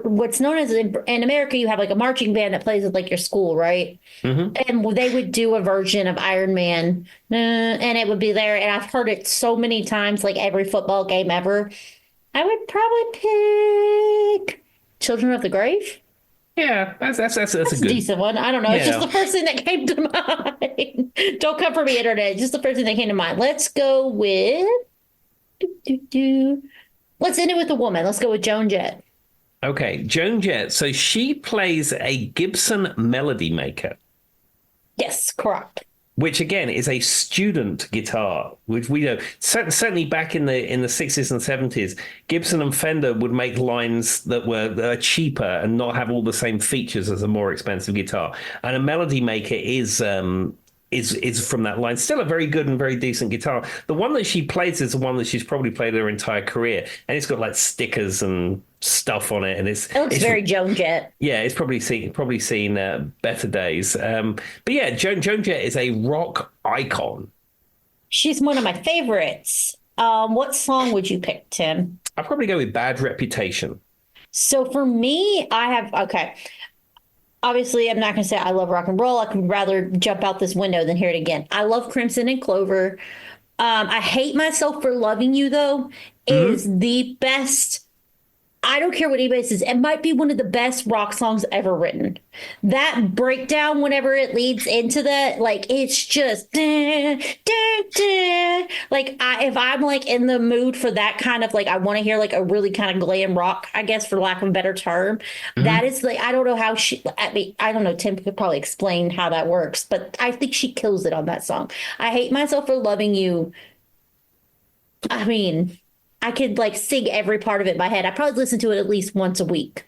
what's known as in America, you have like a marching band that plays at like your school, right? Hmm. And they would do a version of Iron Man, and it would be there. And I've heard it so many times, like every football game ever. I would probably pick Children of the Grave. Yeah, that's a That's a good. decent one. I don't know. It's just Yeah. the first thing that came to mind. Don't come for me, internet. It's just the first thing that came to mind. Let's go with. Do, do. Let's end it with a woman. Let's go with Joan Jett. Okay, Joan Jett. So she plays a Gibson Melody Maker, Yes, correct. which again is a student guitar, which we know certainly back in the 60s and 70s, Gibson and Fender would make lines that are cheaper and not have all the same features as a more expensive guitar. And a Melody Maker is from that line. Still a very good and very decent guitar. The one that she plays is the one that she's probably played her entire career, and it's got like stickers and stuff on it, and It looks it's very Joan Jett. yeah, it's probably seen better days. But yeah, Joan Jett is a rock icon. She's one of my favorites. What song would you pick, Tim? I'd probably go with Bad Reputation. So for me, I have okay. Obviously, I'm not going to say I love rock and roll. I could rather jump out this window than hear it again. I love Crimson and Clover. I hate myself for loving you though. Hmm. Is the best. I don't care what anybody says. It might be one of the best rock songs ever written. That breakdown, whenever it leads into that, like it's just like if I'm like in the mood for that kind of like I want to hear like a really kind of glam rock, I guess for lack of a better term. That Hmm. is like I don't know how she. I mean, I don't know. Tim could probably explain how that works, but I think she kills it on that song. I hate myself for loving you. I mean, I could like sing every part of it in my head. I probably listen to it at least once a week.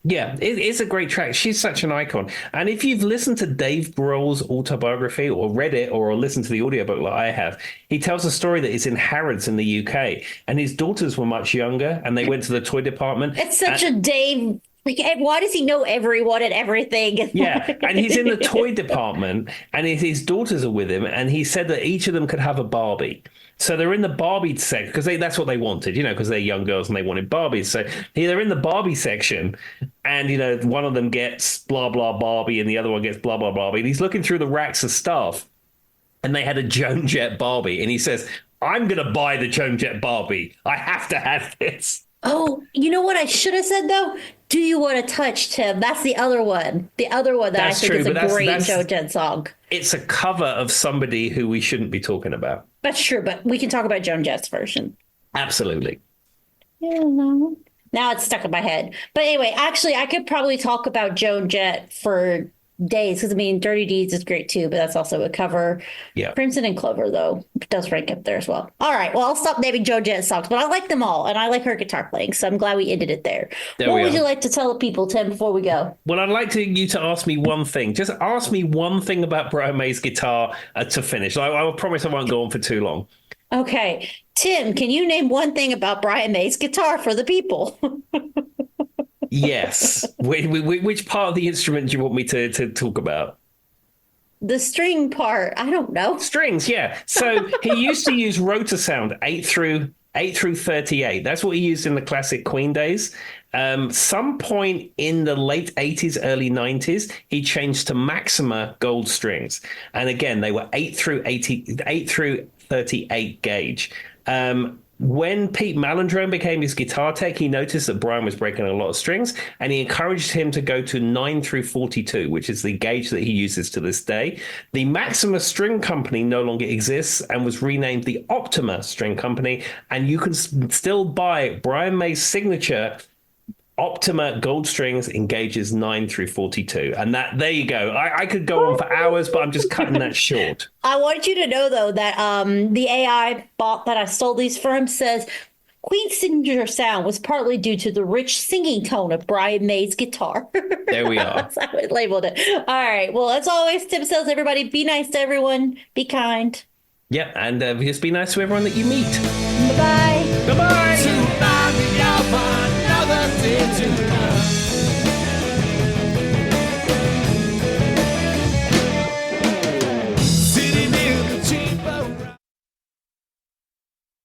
Yeah, it's a great track. She's such an icon. And if you've listened to Dave Grohl's autobiography or read it or listened to the audiobook like I have, he tells a story that is in Harrods in the UK. And his daughters were much younger and they went to the toy department. It's such a Dave Like, why does he know everyone and everything? Yeah, and he's in the toy department, and his daughters are with him, and he said that each of them could have a Barbie. So they're in the Barbie section because that's what they wanted, because they're young girls and they wanted Barbies. So they're in the Barbie section, and one of them gets blah blah Barbie, and the other one gets blah blah Barbie. And he's looking through the racks of stuff, and they had a Joan Jett Barbie, and he says, "I'm gonna buy the Joan Jett Barbie. I have to have this." Oh, you know what I should have said though? Do you want to touch Tim? That's the other one. The other one that That's I think true, is a but great Joe Jett song. It's a cover of somebody who we shouldn't be talking about. That's true, but we can talk about Joan Jett's version. Absolutely. Yeah, no. Now it's stuck in my head. But anyway, actually, I could probably talk about Joan Jett for days because I mean, Dirty Deeds is great too, but that's also a cover. Yeah. Crimson and Clover, though, does rank up there as well. All right, well, I'll stop naming Joan Jett songs, but I like them all, and I like her guitar playing, so I'm glad we ended it there. What would you like to tell the people, Tim, before we go? Well, I'd like you to ask me one thing. Just ask me one thing about Brian May's guitar to finish. I promise I won't go on for too long. Okay. Tim, can you name one thing about Brian May's guitar for the people? Yes. Which part of the instrument do you want me to talk about? The string part. I don't know. Strings, yeah. So he used to use rotor sound 8 through 38. That's what he used in the classic Queen days. Some point in the late 80s, early 90s, he changed to Maxima gold strings. And again, they were 8 through 38 gauge. When Pete Malandrone became his guitar tech, he noticed that Brian was breaking a lot of strings, and he encouraged him to go to 9 through 42, which is the gauge that he uses to this day. The Maxima String Company no longer exists and was renamed the Optima String Company, and you can still buy Brian May's signature Optima gold strings in gauges 9 through 42. And there you go. I could go on for hours, but I'm just cutting that short. I want you to know, though, that the AI bot that I stole these from says Queen's signature sound was partly due to the rich singing tone of Brian May's guitar. There we are. That's how it labeled it. All right. Well, as always, Tim says, everybody, be nice to everyone. Be kind. Yep. And just be nice to everyone that you meet. Bye-bye. Bye-bye. To